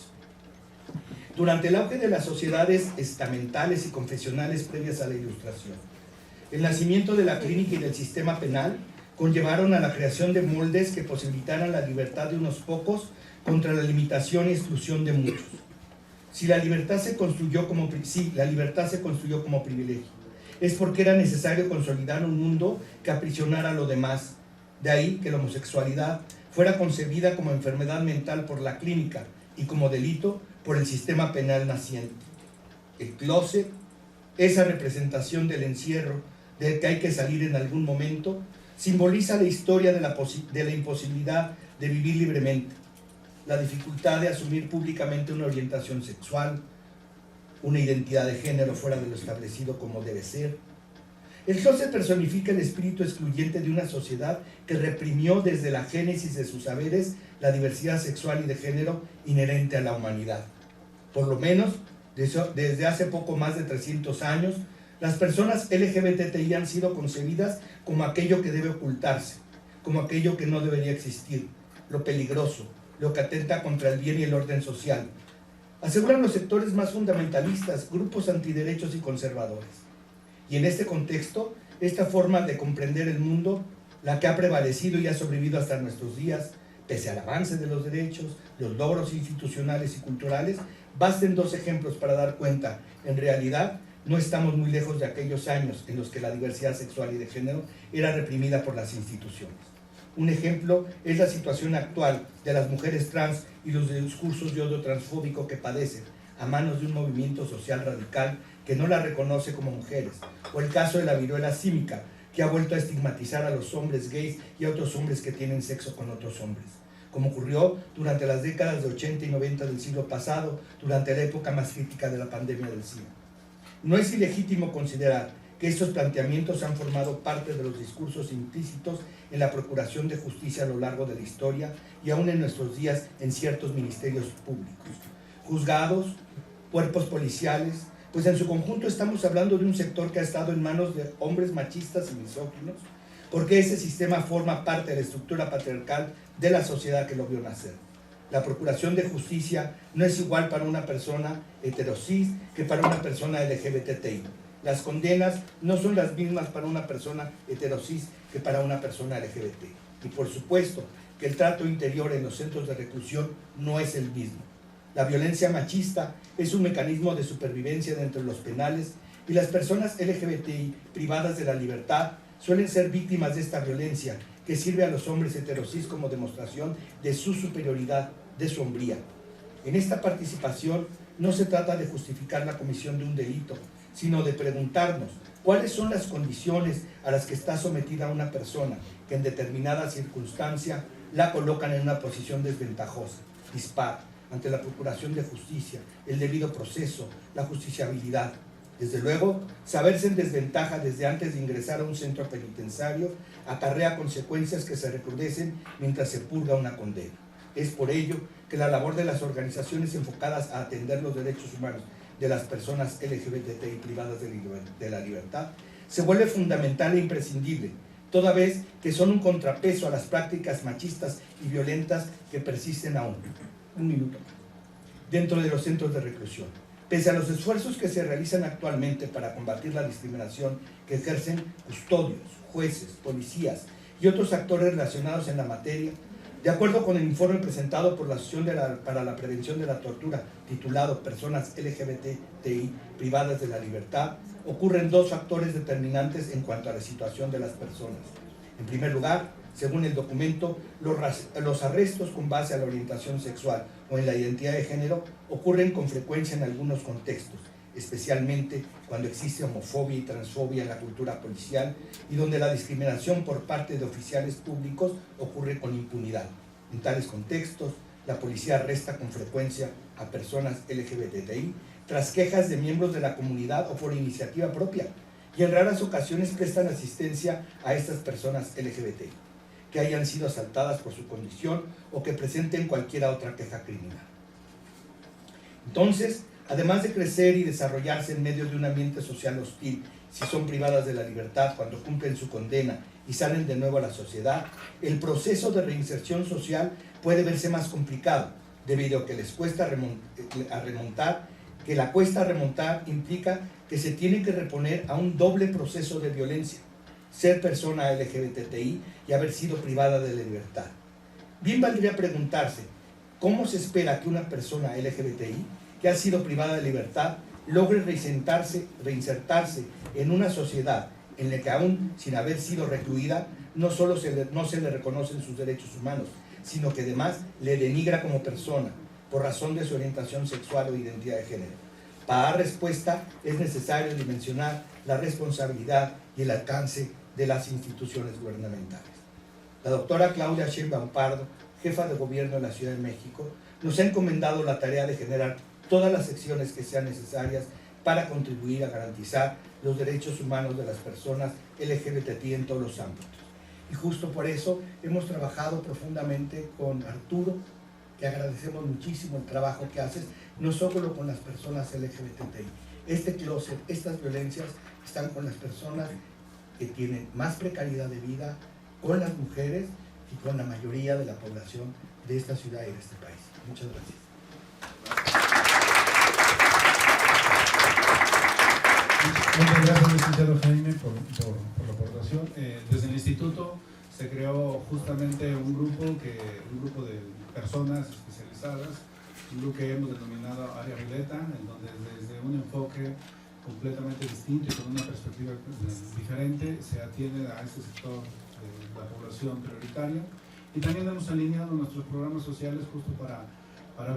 Durante el auge de las sociedades estamentales y confesionales previas a la Ilustración, el nacimiento de la clínica y del sistema penal conllevaron a la creación de moldes que posibilitaran la libertad de unos pocos contra la limitación y exclusión de muchos. La libertad se construyó como privilegio, es porque era necesario consolidar un mundo que aprisionara a lo demás. De ahí que la homosexualidad fuera concebida como enfermedad mental por la clínica y como delito por el sistema penal naciente. El closet, esa representación del encierro, del que hay que salir en algún momento, simboliza la historia de la imposibilidad de vivir libremente, la dificultad de asumir públicamente una orientación sexual, una identidad de género fuera de lo establecido como debe ser. El closet personifica el espíritu excluyente de una sociedad que reprimió desde la génesis de sus saberes la diversidad sexual y de género inherente a la humanidad. Por lo menos, desde hace poco más de 300 años, las personas LGBTI han sido concebidas como aquello que debe ocultarse, como aquello que no debería existir, lo peligroso, lo que atenta contra el bien y el orden social. Aseguran los sectores más fundamentalistas, grupos antiderechos y conservadores. Y en este contexto, esta forma de comprender el mundo, la que ha prevalecido y ha sobrevivido hasta nuestros días, pese al avance de los derechos, los logros institucionales y culturales, basten 2 ejemplos para dar cuenta, en realidad, no estamos muy lejos de aquellos años en los que la diversidad sexual y de género era reprimida por las instituciones. Un ejemplo es la situación actual de las mujeres trans y los discursos de odio transfóbico que padecen a manos de un movimiento social radical que no las reconoce como mujeres, o el caso de la viruela símica, que ha vuelto a estigmatizar a los hombres gays y a otros hombres que tienen sexo con otros hombres, como ocurrió durante las décadas de 80 y 90 del siglo pasado, durante la época más crítica de la pandemia del SIDA. No es ilegítimo considerar que estos planteamientos han formado parte de los discursos implícitos en la procuración de justicia a lo largo de la historia y aún en nuestros días en ciertos ministerios públicos, juzgados, cuerpos policiales, pues en su conjunto estamos hablando de un sector que ha estado en manos de hombres machistas y misóginos, porque ese sistema forma parte de la estructura patriarcal de la sociedad que lo vio nacer. La procuración de justicia no es igual para una persona heterosis que para una persona LGBTI. Las condenas no son las mismas para una persona heterosis que para una persona LGBT. Y por supuesto que el trato interior en los centros de reclusión no es el mismo. La violencia machista es un mecanismo de supervivencia dentro de los penales y las personas LGBTI privadas de la libertad suelen ser víctimas de esta violencia que sirve a los hombres heterosis como demostración de su superioridad, de su hombría. En esta participación no se trata de justificar la comisión de un delito, sino de preguntarnos cuáles son las condiciones a las que está sometida una persona que en determinada circunstancia la colocan en una posición desventajosa, dispar, ante la procuración de justicia, el debido proceso, la justiciabilidad. Desde luego, saberse en desventaja desde antes de ingresar a un centro penitenciario acarrea consecuencias que se recrudecen mientras se purga una condena. Es por ello que la labor de las organizaciones enfocadas a atender los derechos humanos de las personas LGBTI privadas de la libertad se vuelve fundamental e imprescindible, toda vez que son un contrapeso a las prácticas machistas y violentas que persisten aún. Un minuto. Dentro de los centros de reclusión. Pese a los esfuerzos que se realizan actualmente para combatir la discriminación que ejercen custodios, jueces, policías y otros actores relacionados en la materia, de acuerdo con el informe presentado por la Asociación para la Prevención de la Tortura, titulado Personas LGBTI privadas de la libertad, ocurren 2 factores determinantes en cuanto a la situación de las personas. En primer lugar, Según el documento, los arrestos con base a la orientación sexual o en la identidad de género ocurren con frecuencia en algunos contextos, especialmente cuando existe homofobia y transfobia en la cultura policial y donde la discriminación por parte de oficiales públicos ocurre con impunidad. En tales contextos, la policía arresta con frecuencia a personas LGBTI tras quejas de miembros de la comunidad o por iniciativa propia, y en raras ocasiones prestan asistencia a estas personas LGBTI que hayan sido asaltadas por su condición o que presenten cualquier otra queja criminal. Entonces, además de crecer y desarrollarse en medio de un ambiente social hostil, si son privadas de la libertad cuando cumplen su condena y salen de nuevo a la sociedad, el proceso de reinserción social puede verse más complicado, debido a que les cuesta remontar, que la cuesta remontar implica que se tiene que reponer a un doble proceso de violencia: ser persona LGBTI y haber sido privada de la libertad. Bien valdría preguntarse, ¿cómo se espera que una persona LGBTI que ha sido privada de libertad logre reinsertarse en una sociedad en la que aún sin haber sido recluida no solo no se le reconocen sus derechos humanos, sino que además le denigra como persona por razón de su orientación sexual o identidad de género? Para dar respuesta es necesario dimensionar la responsabilidad y el alcance de las instituciones gubernamentales. La doctora Claudia Sheinbaum Pardo, jefa de gobierno de la Ciudad de México, nos ha encomendado la tarea de generar todas las acciones que sean necesarias para contribuir a garantizar los derechos humanos de las personas LGBTI en todos los ámbitos. Y justo por eso hemos trabajado profundamente con Arturo, que agradecemos muchísimo el trabajo que haces, no solo con las personas LGBTI. Este closet, estas violencias están con las personas que tienen más precariedad de vida, con las mujeres y con la mayoría de la población de esta ciudad y de este país. Muchas gracias. Muchas gracias, licenciado Jaime, por la aportación. Desde el instituto se creó justamente un grupo de personas especializadas, un grupo que hemos denominado Área Violeta, en donde desde un enfoque completamente distinto y con una perspectiva diferente se atiende a este sector de la población prioritaria, y también hemos alineado nuestros programas sociales justo para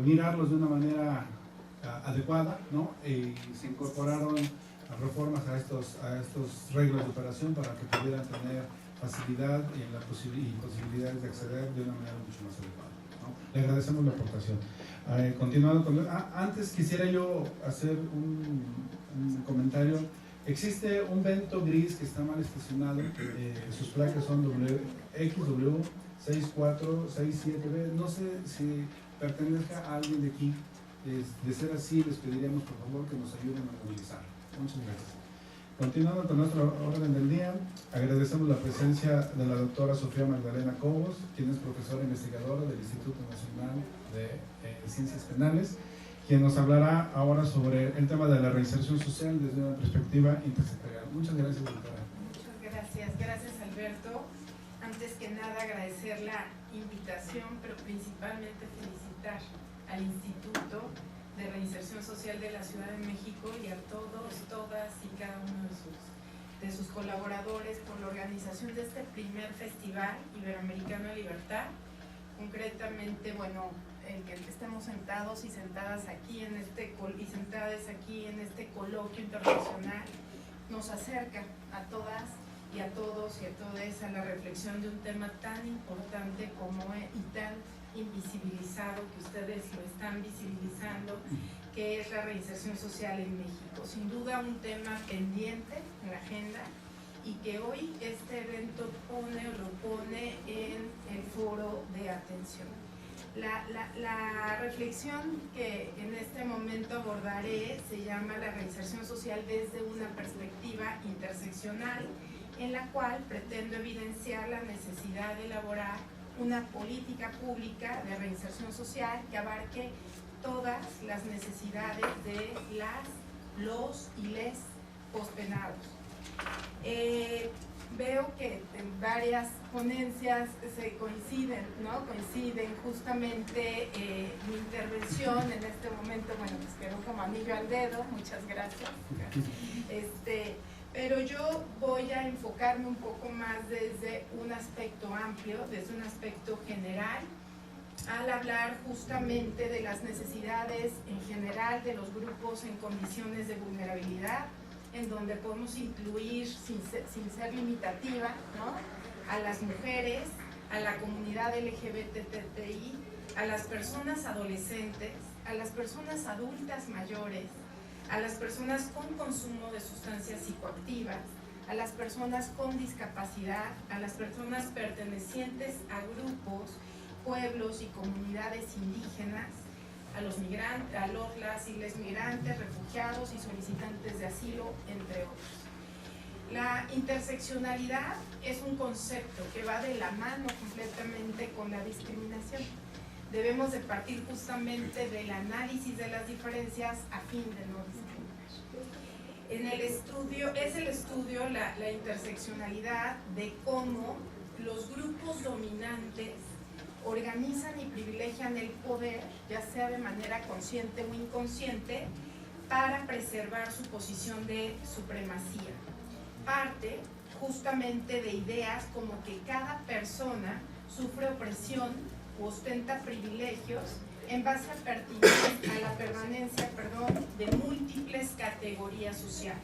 mirarlos de una manera adecuada, ¿no? Y se incorporaron reformas a estos reglas de operación para que pudieran tener facilidad y posibilidades de acceder de una manera mucho más adecuada, ¿no? Le agradecemos la aportación. Continuando con... antes quisiera yo hacer un comentario. Existe un Vento gris que está mal estacionado, sus placas son XW6467B, no sé si pertenezca a alguien de aquí. De ser así, les pediríamos por favor que nos ayuden a movilizar. Muchas gracias. Continuando con nuestra orden del día, agradecemos la presencia de la doctora Sofía Magdalena Cobos, quien es profesora investigadora del Instituto Nacional de Ciencias Penales, quien nos hablará ahora sobre el tema de la reinserción social desde una perspectiva intersectorial. Muchas gracias, doctora. Muchas gracias. Gracias, Alberto. Antes que nada, agradecer la invitación, pero principalmente felicitar al Instituto de Reinserción Social de la Ciudad de México y a todos, todas y cada uno de sus colaboradores por la organización de este primer Festival Iberoamericano de Libertad. Concretamente, bueno, el que estemos sentados y sentadas aquí sentadas aquí en este coloquio internacional nos acerca a todas y a todos y a todas a la reflexión de un tema tan importante como y tan invisibilizado, que ustedes lo están visibilizando, que es la reinserción social en México. Sin duda un tema pendiente en la agenda y que hoy este evento lo pone en el foro de atención. La reflexión que en este momento abordaré se llama la reinserción social desde una perspectiva interseccional, en la cual pretendo evidenciar la necesidad de elaborar una política pública de reinserción social que abarque todas las necesidades de los y les pospenados. Veo que en varias ponencias se coinciden, ¿no? Coinciden justamente mi intervención en este momento, bueno, pues quedó como anillo al dedo, muchas gracias. pero yo voy a enfocarme un poco más desde un aspecto amplio, desde un aspecto general, al hablar justamente de las necesidades en general de los grupos en condiciones de vulnerabilidad, en donde podemos incluir, sin ser limitativa, ¿no?, a las mujeres, a la comunidad LGBTI, a las personas adolescentes, a las personas adultas mayores, a las personas con consumo de sustancias psicoactivas, a las personas con discapacidad, a las personas pertenecientes a grupos, pueblos y comunidades indígenas, a los migrantes, a las y les migrantes, refugiados y solicitantes de asilo, entre otros. La interseccionalidad es un concepto que va de la mano completamente con la discriminación. Debemos de partir justamente del análisis de las diferencias a fin de no discriminar. En el estudio, la interseccionalidad de cómo los grupos dominantes organizan y privilegian el poder, ya sea de manera consciente o inconsciente, para preservar su posición de supremacía. Parte justamente de ideas como que cada persona sufre opresión o ostenta privilegios en base a la permanencia de múltiples categorías sociales.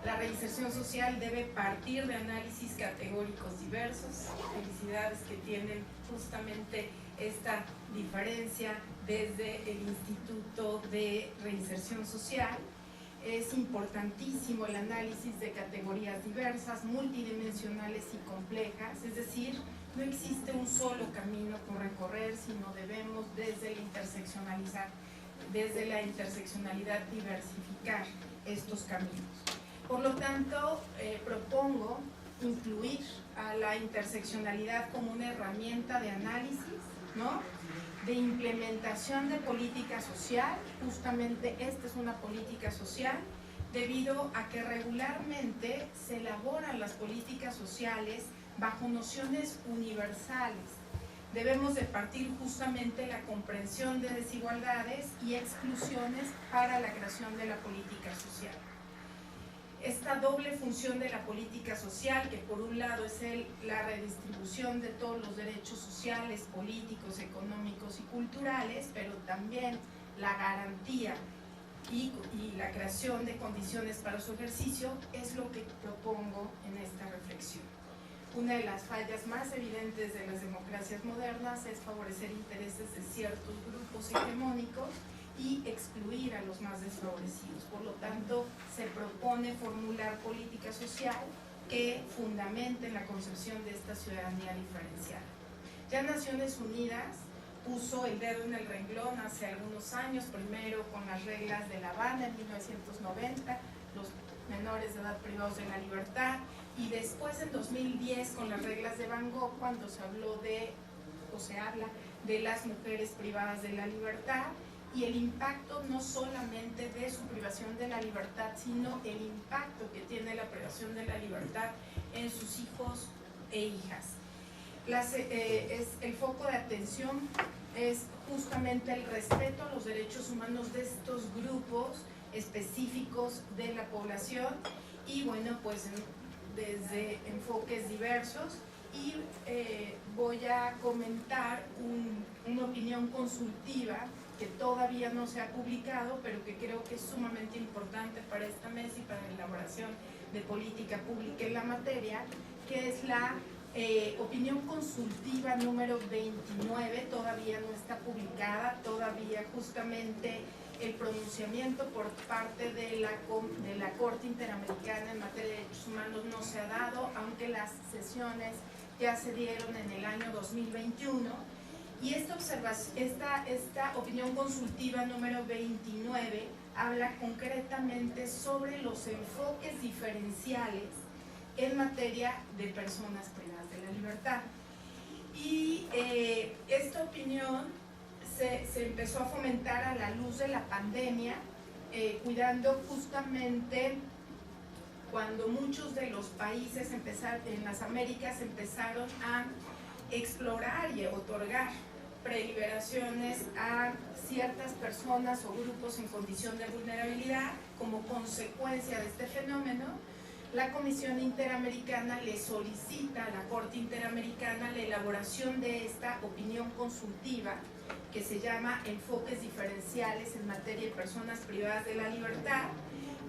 La reinserción social debe partir de análisis categóricos diversos. Felicidades que tienen justamente esta diferencia desde el Instituto de Reinserción Social. Es importantísimo el análisis de categorías diversas, multidimensionales y complejas, es decir, no existe un solo camino por recorrer, sino debemos desde la interseccionalidad diversificar estos caminos. Por lo tanto, propongo incluir a la interseccionalidad como una herramienta de análisis, ¿no?, de implementación de política social. Justamente esta es una política social, debido a que regularmente se elaboran las políticas sociales bajo nociones universales. Debemos de partir justamente de la comprensión de desigualdades y exclusiones para la creación de la política social. Esta doble función de la política social, que por un lado es la redistribución de todos los derechos sociales, políticos, económicos y culturales, pero también la garantía y la creación de condiciones para su ejercicio, es lo que propongo en esta reflexión. Una de las fallas más evidentes de las democracias modernas es favorecer intereses de ciertos grupos hegemónicos y excluir a los más desfavorecidos. Por lo tanto, se propone formular política social que fundamenten la concepción de esta ciudadanía diferenciada. Ya Naciones Unidas puso el dedo en el renglón hace algunos años, primero con las reglas de La Habana en 1990, los menores de edad privados de la libertad, y después en 2010 con las reglas de Van Gogh, cuando se habla de las mujeres privadas de la libertad, y el impacto no solamente de su privación de la libertad, sino el impacto que tiene la privación de la libertad en sus hijos e hijas. El foco de atención es justamente el respeto a los derechos humanos de estos grupos específicos de la población, y bueno, pues desde enfoques diversos. Y voy a comentar una opinión consultiva que todavía no se ha publicado, pero que creo que es sumamente importante para esta mesa y para la elaboración de política pública en la materia, que es la opinión consultiva número 29, todavía no está publicada, todavía justamente el pronunciamiento por parte de la Corte Interamericana en materia de derechos humanos no se ha dado, aunque las sesiones ya se dieron en el año 2021. Y esta opinión consultiva número 29 habla concretamente sobre los enfoques diferenciales en materia de personas privadas de la libertad. Y esta opinión se empezó a fomentar a la luz de la pandemia, cuidando justamente cuando muchos de los países en las Américas empezaron a explorar y otorgar preliberaciones a ciertas personas o grupos en condición de vulnerabilidad como consecuencia de este fenómeno. la Comisión Interamericana le solicita a la Corte Interamericana la elaboración de esta opinión consultiva que se llama Enfoques Diferenciales en Materia de Personas Privadas de la Libertad.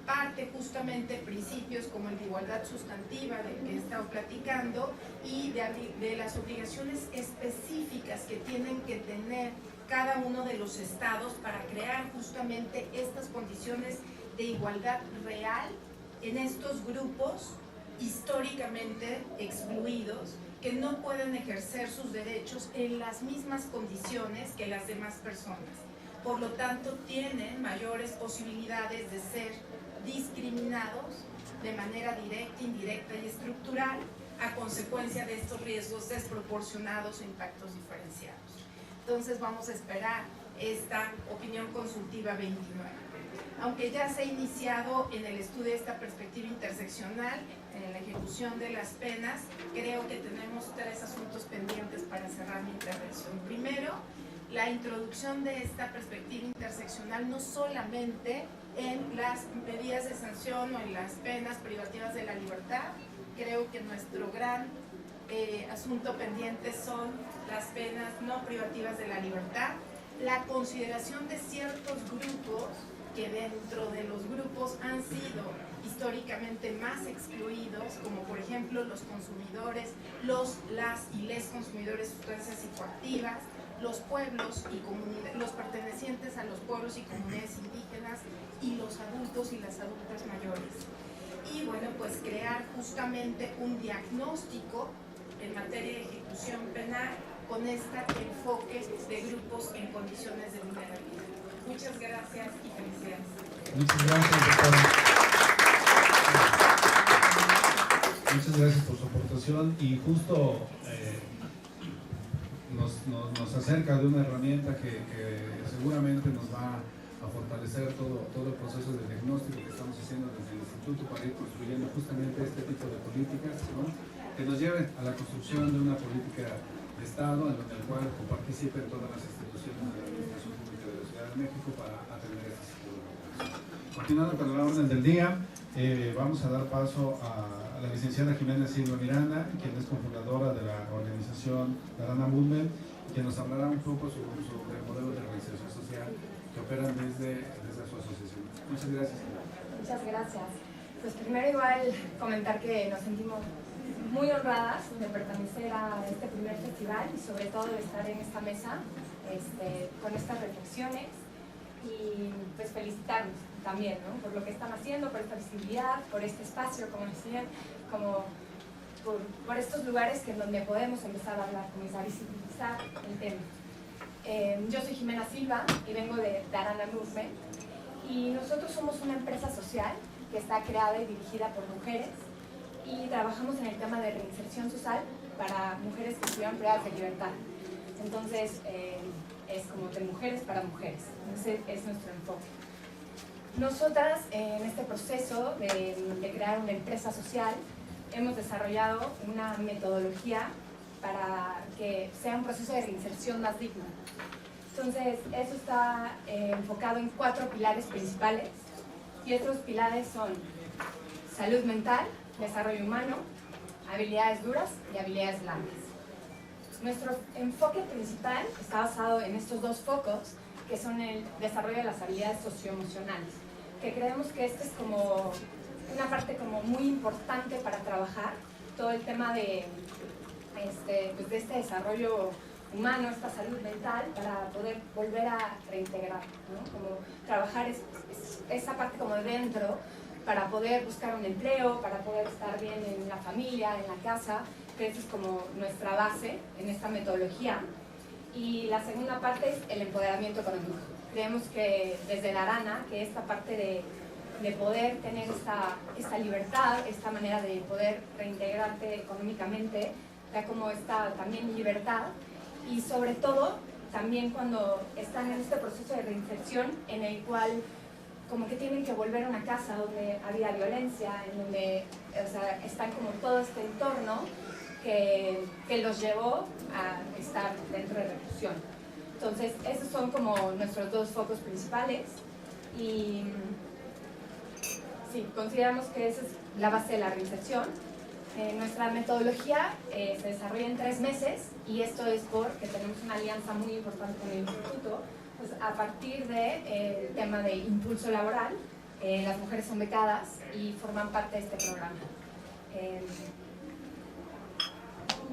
Parte justamente de principios como el de igualdad sustantiva del que he estado platicando y de las obligaciones específicas que tienen que tener cada uno de los estados para crear justamente estas condiciones de igualdad real en estos grupos históricamente excluidos que no pueden ejercer sus derechos en las mismas condiciones que las demás personas. Por lo tanto, tienen mayores posibilidades de ser discriminados de manera directa, indirecta y estructural a consecuencia de estos riesgos desproporcionados e impactos diferenciados. Entonces vamos a esperar esta opinión consultiva 29. Aunque ya se ha iniciado en el estudio de esta perspectiva interseccional, en la ejecución de las penas, creo que tenemos 3 asuntos pendientes para cerrar mi intervención. Primero, la introducción de esta perspectiva interseccional no solamente en las medidas de sanción o en las penas privativas de la libertad. Creo que nuestro gran asunto pendiente son las penas no privativas de la libertad, la consideración de ciertos grupos que dentro de los grupos han sido históricamente más excluidos, como por ejemplo los consumidores, las y les consumidores de sustancias psicoactivas, los pueblos y comunidades, los pertenecientes a los pueblos y comunidades indígenas y los adultos y las adultas mayores. Y bueno, pues crear justamente un diagnóstico en materia de ejecución penal con este enfoque de grupos en condiciones de vulnerabilidad. Muchas gracias y felicidades. Muchas gracias, doctora. Muchas gracias por su aportación y justo nos acerca de una herramienta que seguramente nos va a fortalecer todo el proceso de diagnóstico que estamos haciendo desde el Instituto para ir construyendo justamente este tipo de políticas, ¿no?, que nos lleven a la construcción de una política de Estado en el cual participen todas las instituciones de la Administración Pública de la Ciudad de México para atender este tipo de problemas. Continuando con la orden del día, vamos a dar paso a la licenciada Jimena Silva Miranda, quien es cofundadora de la organización Darana Movement, quien nos hablará un poco sobre el modelo de reinserción social que operan desde su asociación. Muchas gracias. Muchas gracias. Pues primero igual comentar que nos sentimos muy honradas de pertenecer a este primer festival y sobre todo de estar en esta mesa con estas reflexiones y pues felicitarnos también, ¿no?, por lo que están haciendo, por esta visibilidad, por este espacio, como decían, como por estos lugares en donde podemos empezar a hablar, comenzar a visibilizar el tema. Yo soy Jimena Silva y vengo de Darana Movement y nosotros somos una empresa social que está creada y dirigida por mujeres y trabajamos en el tema de reinserción social para mujeres que estuvieron privadas de libertad. Entonces, es como de mujeres para mujeres. Ese es nuestro enfoque. Nosotras, en este proceso de crear una empresa social, hemos desarrollado una metodología para que sea un proceso de reinserción más digno. Entonces, eso está enfocado en 4 pilares principales y estos pilares son salud mental, desarrollo humano, habilidades duras y habilidades blandas. Nuestro enfoque principal está basado en estos 2 focos, que son el desarrollo de las habilidades socioemocionales, que creemos que este es como una parte como muy importante para trabajar todo el tema de este desarrollo humano, esta salud mental, para poder volver a reintegrar, ¿no? Como trabajar esa parte como dentro, para poder buscar un empleo, para poder estar bien en la familia, en la casa, que esa es como nuestra base en esta metodología. Y la segunda parte es el empoderamiento económico. Creemos que desde Darana, que esta parte de poder tener esta libertad, esta manera de poder reintegrarte económicamente, da como esta también libertad y sobre todo también cuando están en este proceso de reinserción en el cual como que tienen que volver a una casa donde había violencia, en donde están como todo este entorno que los llevó a estar dentro de reclusión. Entonces, esos son como nuestros 2 focos principales y sí, consideramos que esa es la base de la reinserción. Nuestra metodología se desarrolla en 3 meses y esto es porque tenemos una alianza muy importante con el instituto. Pues a partir del tema de impulso laboral, las mujeres son becadas y forman parte de este programa.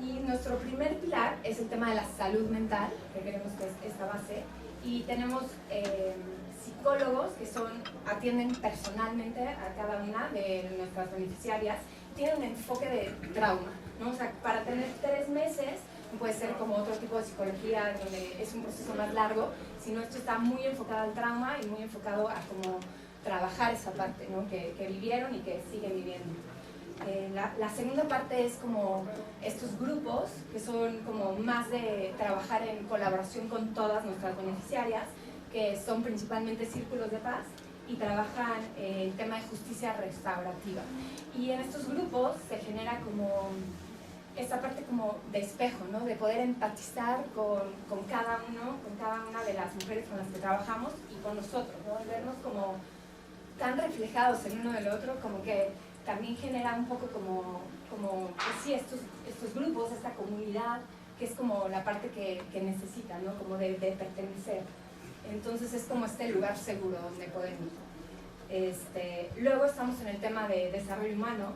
Y nuestro primer pilar es el tema de la salud mental, que creemos que es esta base, y tenemos psicólogos que atienden personalmente a cada una de nuestras beneficiarias, tienen un enfoque de trauma, ¿no? O sea, para tener 3 meses puede ser como otro tipo de psicología donde es un proceso más largo, sino esto está muy enfocado al trauma y muy enfocado a cómo trabajar esa parte, ¿no? que vivieron y que siguen viviendo. La segunda parte es como estos grupos que son como más de trabajar en colaboración con todas nuestras beneficiarias, que son principalmente círculos de paz y trabajan el tema de justicia restaurativa. Y en estos grupos se genera como esta parte como de espejo, ¿no? De poder empatizar con cada una de las mujeres con las que trabajamos y con nosotros, ¿no? De vernos como tan reflejados en uno del otro, como que también genera un poco como pues sí, estos grupos, esta comunidad, que es como la parte que necesita, ¿no? Como de pertenecer. Entonces es como este lugar seguro donde pueden ir. Luego estamos en el tema de desarrollo humano.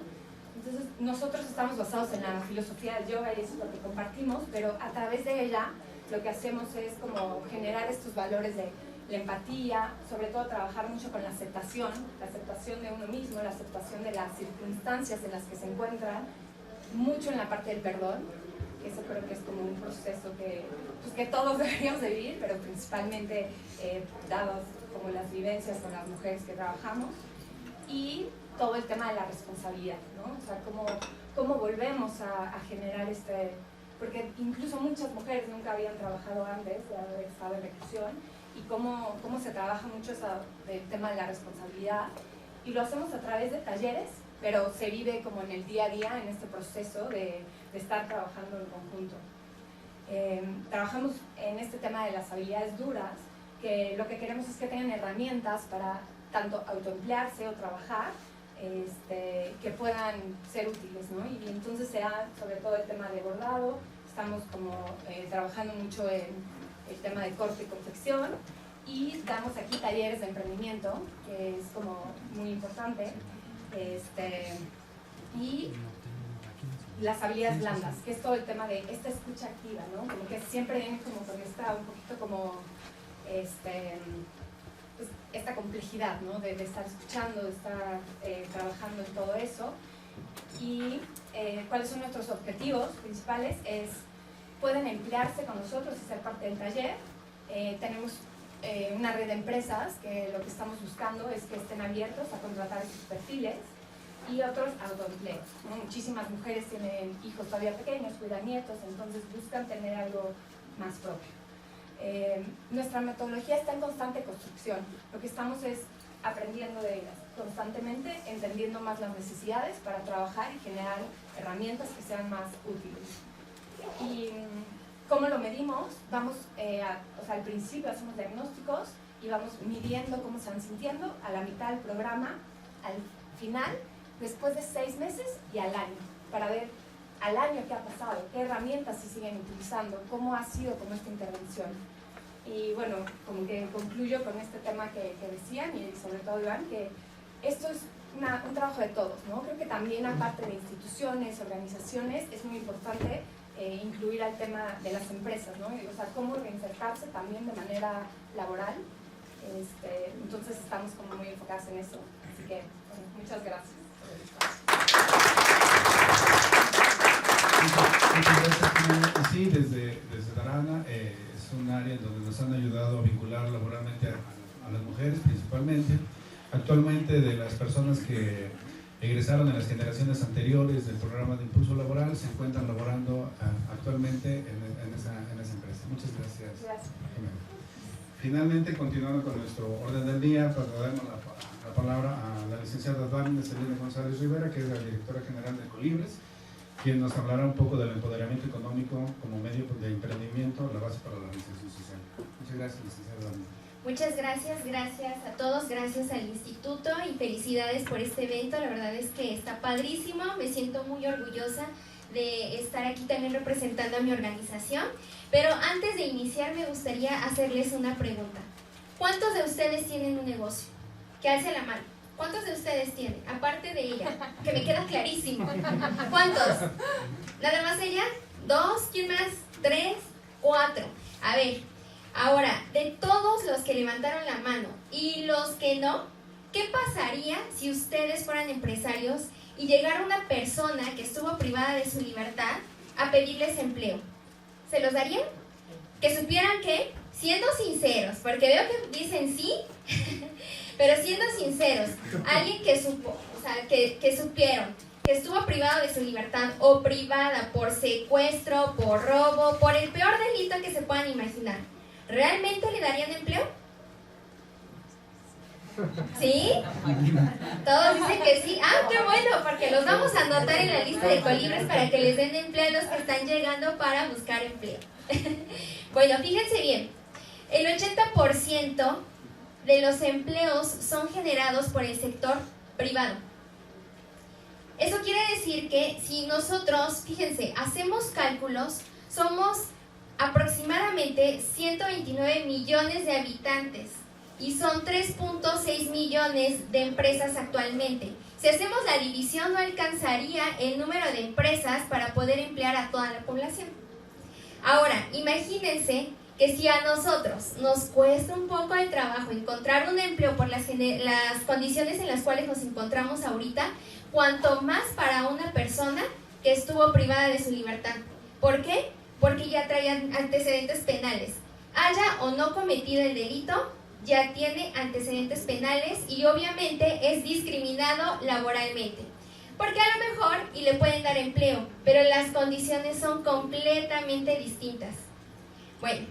Entonces nosotros estamos basados en la filosofía del yoga y eso es lo que compartimos, pero a través de ella lo que hacemos es como generar estos valores de la empatía, sobre todo trabajar mucho con la aceptación de uno mismo, la aceptación de las circunstancias en las que se encuentran, mucho en la parte del perdón, que eso creo que es como un proceso que todos deberíamos de vivir, pero principalmente dados como las vivencias con las mujeres que trabajamos, y todo el tema de la responsabilidad, ¿no? O sea, cómo volvemos a generar porque incluso muchas mujeres nunca habían trabajado antes de haber estado en reclusión, y cómo se trabaja mucho el tema de la responsabilidad, y lo hacemos a través de talleres, pero se vive como en el día a día, en este proceso de estar trabajando en conjunto. Trabajamos en este tema de las habilidades duras, que lo que queremos es que tengan herramientas para tanto autoemplearse o trabajar, que puedan ser útiles, ¿no? Y entonces será sobre todo el tema de bordado, estamos como trabajando mucho en el tema de corte y confección, y damos aquí talleres de emprendimiento, que es como muy importante, y las habilidades blandas, que es todo el tema de esta escucha activa, ¿no? Como que siempre viene como con un poquito como pues, esta complejidad, ¿no? De estar escuchando, de estar trabajando en todo eso. Y cuáles son nuestros objetivos principales pueden emplearse con nosotros y ser parte del taller. Tenemos una red de empresas que lo que estamos buscando es que estén abiertos a contratar estos perfiles, y otros autoempleos, ¿no? Muchísimas mujeres tienen hijos todavía pequeños, cuidan nietos, entonces buscan tener algo más propio. Nuestra metodología está en constante construcción. Lo que estamos es aprendiendo de ellas constantemente, entendiendo más las necesidades para trabajar y generar herramientas que sean más útiles. ¿Y cómo lo medimos? Vamos, al principio hacemos diagnósticos y vamos midiendo cómo se van sintiendo a la mitad del programa, al final, después de 6 meses y al año, para ver al año qué ha pasado, qué herramientas se siguen utilizando, cómo ha sido como esta intervención. Y bueno, como que concluyo con este tema que decían, y sobre todo Iván, que esto es un trabajo de todos, ¿no? Creo que también aparte de instituciones, organizaciones, es muy importante incluir al tema de las empresas, ¿no? O sea, cómo reinsertarse también de manera laboral. Entonces estamos como muy enfocados en eso. Así que, bueno, muchas gracias por el espacio. Muchas gracias. Sí, desde Tarana es un área donde nos han ayudado a vincular laboralmente a las mujeres principalmente. Actualmente, de las personas que egresaron en las generaciones anteriores del programa de impulso laboral, se encuentran laborando actualmente en esa empresa. Muchas gracias. Gracias. Finalmente, continuando con nuestro orden del día, pues le damos la palabra a la licenciada Dávila Celina González Rivera, que es la directora general de Colibres, quien nos hablará un poco del empoderamiento económico como medio de emprendimiento, la base para la reinserción social. Muchas gracias, licenciada Dani. Muchas gracias, gracias a todos, gracias al instituto y felicidades por este evento. La verdad es que está padrísimo, me siento muy orgullosa de estar aquí también representando a mi organización. Pero antes de iniciar me gustaría hacerles una pregunta. ¿Cuántos de ustedes tienen un negocio? Que alce la mano. ¿Cuántos de ustedes tienen? Aparte de ella, que me queda clarísimo. ¿Cuántos? ¿Nada más ella? ¿2? ¿Quién más? ¿3? ¿4? A ver, ahora, de todos los que levantaron la mano y los que no, ¿qué pasaría si ustedes fueran empresarios y llegara una persona que estuvo privada de su libertad a pedirles empleo? ¿Se los darían? Que supieran que, siendo sinceros, porque veo que dicen sí, pero siendo sinceros, alguien que supo, o sea, que supieron que estuvo privado de su libertad o privada por secuestro, por robo, por el peor delito que se puedan imaginar, ¿realmente le darían empleo? ¿Sí? Todos dicen que sí. Ah, qué bueno, porque los vamos a anotar en la lista de colibres para que les den empleo a los que están llegando para buscar empleo. Bueno, fíjense bien, el 80% de los empleos son generados por el sector privado. Eso quiere decir que si nosotros, fíjense, hacemos cálculos, somos aproximadamente 129 millones de habitantes y son 3.6 millones de empresas actualmente. Si hacemos la división, no alcanzaría el número de empresas para poder emplear a toda la población. Ahora, imagínense que si a nosotros nos cuesta un poco el trabajo encontrar un empleo por las condiciones en las cuales nos encontramos ahorita, cuanto más para una persona que estuvo privada de su libertad. ¿Por qué? Porque ya traía antecedentes penales. Haya o no cometido el delito, ya tiene antecedentes penales y obviamente es discriminado laboralmente. Porque a lo mejor y le pueden dar empleo, pero las condiciones son completamente distintas. Bueno,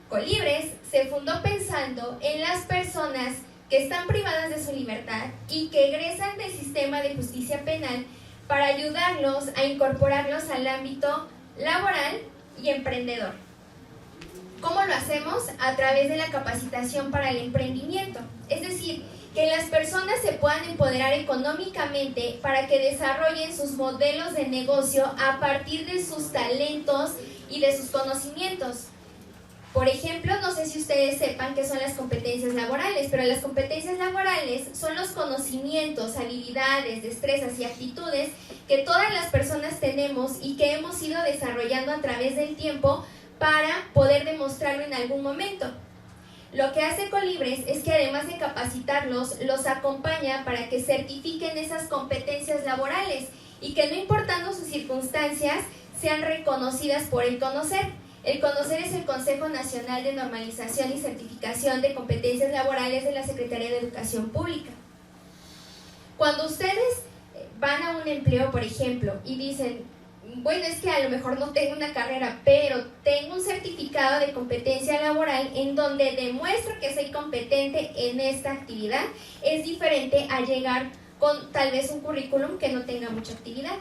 Colibres se fundó pensando en las personas que están privadas de su libertad y que egresan del sistema de justicia penal para ayudarlos a incorporarlos al ámbito laboral y emprendedor. ¿Cómo lo hacemos? A través de la capacitación para el emprendimiento. Es decir, que las personas se puedan empoderar económicamente para que desarrollen sus modelos de negocio a partir de sus talentos y de sus conocimientos. Por ejemplo, no sé si ustedes sepan qué son las competencias laborales, pero las competencias laborales son los conocimientos, habilidades, destrezas y actitudes que todas las personas tenemos y que hemos ido desarrollando a través del tiempo para poder demostrarlo en algún momento. Lo que hace Colibres es que además de capacitarlos, los acompaña para que certifiquen esas competencias laborales y que no importando sus circunstancias, sean reconocidas por el conocer. El conocer es el Consejo Nacional de Normalización y Certificación de Competencias Laborales de la Secretaría de Educación Pública. Cuando ustedes van a un empleo, por ejemplo, y dicen, bueno, es que a lo mejor no tengo una carrera, pero tengo un certificado de competencia laboral en donde demuestro que soy competente en esta actividad, es diferente a llegar con tal vez un currículum que no tenga mucha actividad.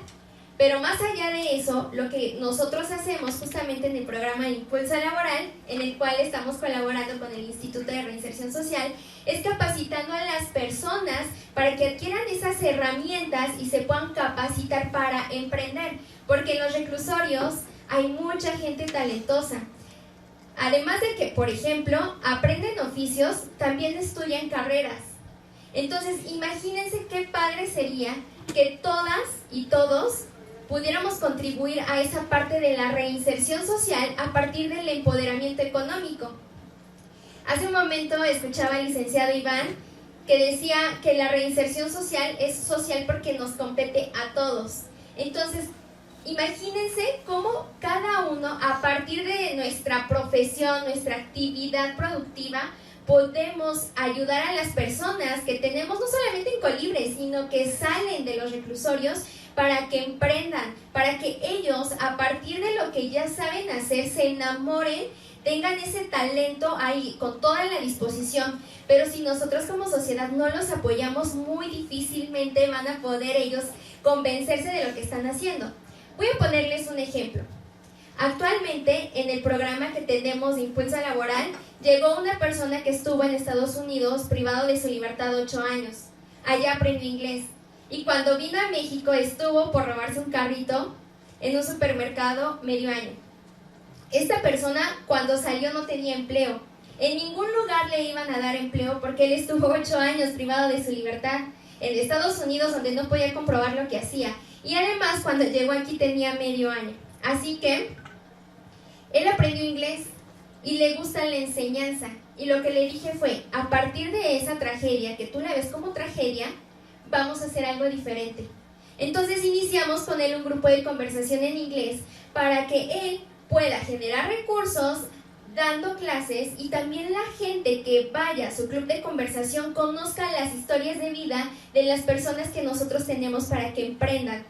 Pero más allá de eso, lo que nosotros hacemos justamente en el programa Impulsa Laboral, en el cual estamos colaborando con el Instituto de Reinserción Social, es capacitando a las personas para que adquieran esas herramientas y se puedan capacitar para emprender. Porque en los reclusorios hay mucha gente talentosa. Además de que, por ejemplo, aprenden oficios, también estudian carreras. Entonces, imagínense qué padre sería que todas y todos pudiéramos contribuir a esa parte de la reinserción social a partir del empoderamiento económico. Hace un momento escuchaba al licenciado Iván que decía que la reinserción social es social porque nos compete a todos. Entonces, imagínense cómo cada uno, a partir de nuestra profesión, nuestra actividad productiva, podemos ayudar a las personas que tenemos no solamente en Colibres, sino que salen de los reclusorios para que emprendan, para que ellos, a partir de lo que ya saben hacer, se enamoren, tengan ese talento ahí, con toda la disposición. Pero si nosotros como sociedad no los apoyamos, muy difícilmente van a poder ellos convencerse de lo que están haciendo. Voy a ponerles un ejemplo. Actualmente, en el programa que tenemos de Impulso Laboral, llegó una persona que estuvo en Estados Unidos privado de su libertad 8 años. Allá aprendió inglés. Y cuando vino a México estuvo por robarse un carrito en un supermercado medio año. Esta persona cuando salió no tenía empleo. En ningún lugar le iban a dar empleo porque él estuvo 8 años privado de su libertad en Estados Unidos, donde no podía comprobar lo que hacía. Y además cuando llegó aquí tenía medio año. Así que él aprendió inglés y le gusta la enseñanza. Y lo que le dije fue, a partir de esa tragedia, que tú la ves como tragedia, vamos a hacer algo diferente. Entonces iniciamos con él un grupo de conversación en inglés para que él pueda generar recursos dando clases y también la gente que vaya a su club de conversación conozca las historias de vida de las personas que nosotros tenemos para que emprendan.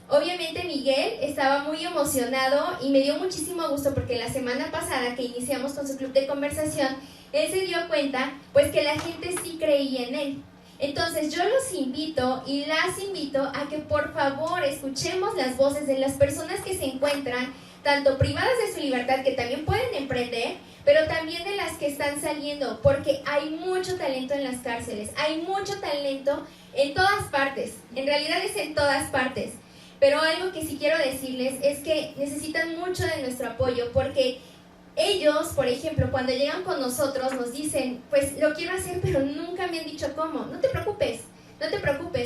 Obviamente Miguel estaba muy emocionado y me dio muchísimo gusto porque la semana pasada que iniciamos con su club de conversación, él se dio cuenta pues que la gente sí creía en él. Entonces yo los invito y las invito a que por favor escuchemos las voces de las personas que se encuentran tanto privadas de su libertad, que también pueden emprender, pero también de las que están saliendo, porque hay mucho talento en las cárceles, hay mucho talento en todas partes, en realidad es en todas partes. Pero algo que sí quiero decirles es que necesitan mucho de nuestro apoyo, porque ellos, por ejemplo, cuando llegan con nosotros nos dicen, pues lo quiero hacer, pero nunca me han dicho cómo. No te preocupes,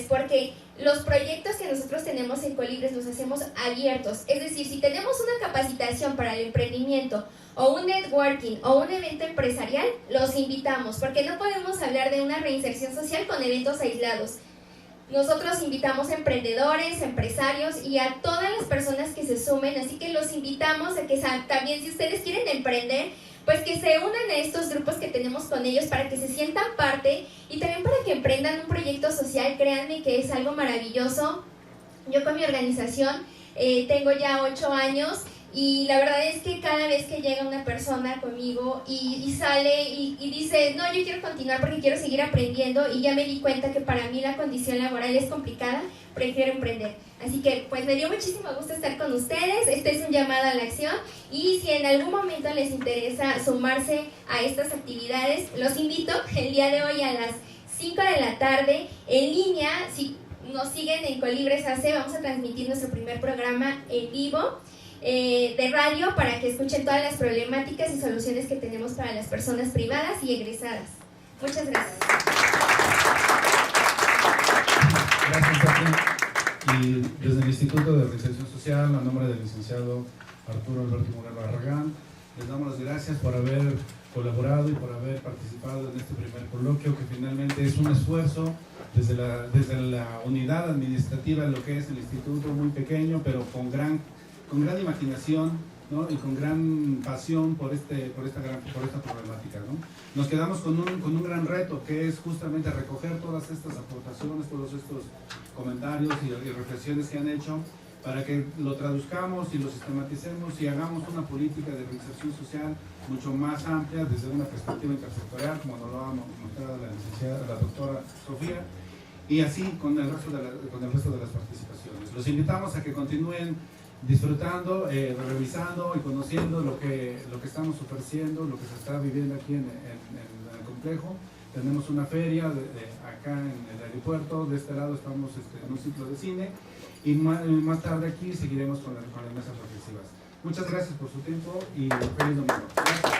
porque los proyectos que nosotros tenemos en Colibres los hacemos abiertos. Es decir, si tenemos una capacitación para el emprendimiento o un networking o un evento empresarial, los invitamos, porque no podemos hablar de una reinserción social con eventos aislados. Nosotros invitamos a emprendedores, empresarios y a todas las personas que se sumen, así que los invitamos a que también, si ustedes quieren emprender, pues que se unan a estos grupos que tenemos con ellos para que se sientan parte y también para que emprendan un proyecto social. Créanme que es algo maravilloso. Yo con mi organización tengo ya 8 años y la verdad es que cada vez que llega una persona conmigo y sale y dice, no, yo quiero continuar porque quiero seguir aprendiendo y ya me di cuenta que para mí la condición laboral es complicada, prefiero emprender. Así que pues me dio muchísimo gusto estar con ustedes. Este es un llamado a la acción y si en algún momento les interesa sumarse a estas actividades, los invito el día de hoy a las 5 de la tarde en línea. Si nos siguen en Colibres AC, vamos a transmitir nuestro primer programa en vivo de radio para que escuchen todas las problemáticas y soluciones que tenemos para las personas privadas y egresadas. Muchas gracias. Gracias a ti. Y desde el Instituto de Reinserción Social, a nombre del licenciado Arturo Alberto Moreno Barragán, les damos las gracias por haber colaborado y por haber participado en este primer coloquio, que finalmente es un esfuerzo desde la unidad administrativa, lo que es el instituto, muy pequeño, pero con gran imaginación, ¿no? Y con gran pasión por esta problemática, ¿no? Nos quedamos con un gran reto, que es justamente recoger todas estas aportaciones, todos estos comentarios y reflexiones que han hecho, para que lo traduzcamos y lo sistematicemos y hagamos una política de reinserción social mucho más amplia desde una perspectiva intersectorial, como nos lo ha mostrado la doctora Sofía, y así con el resto de las participaciones. Los invitamos a que continúen disfrutando, revisando y conociendo lo que estamos ofreciendo, lo que se está viviendo aquí en el complejo. Tenemos una feria acá en el aeropuerto, de este lado estamos en un ciclo de cine y más tarde aquí seguiremos con las mesas reflexivas. Muchas gracias por su tiempo y feliz domingo. Gracias.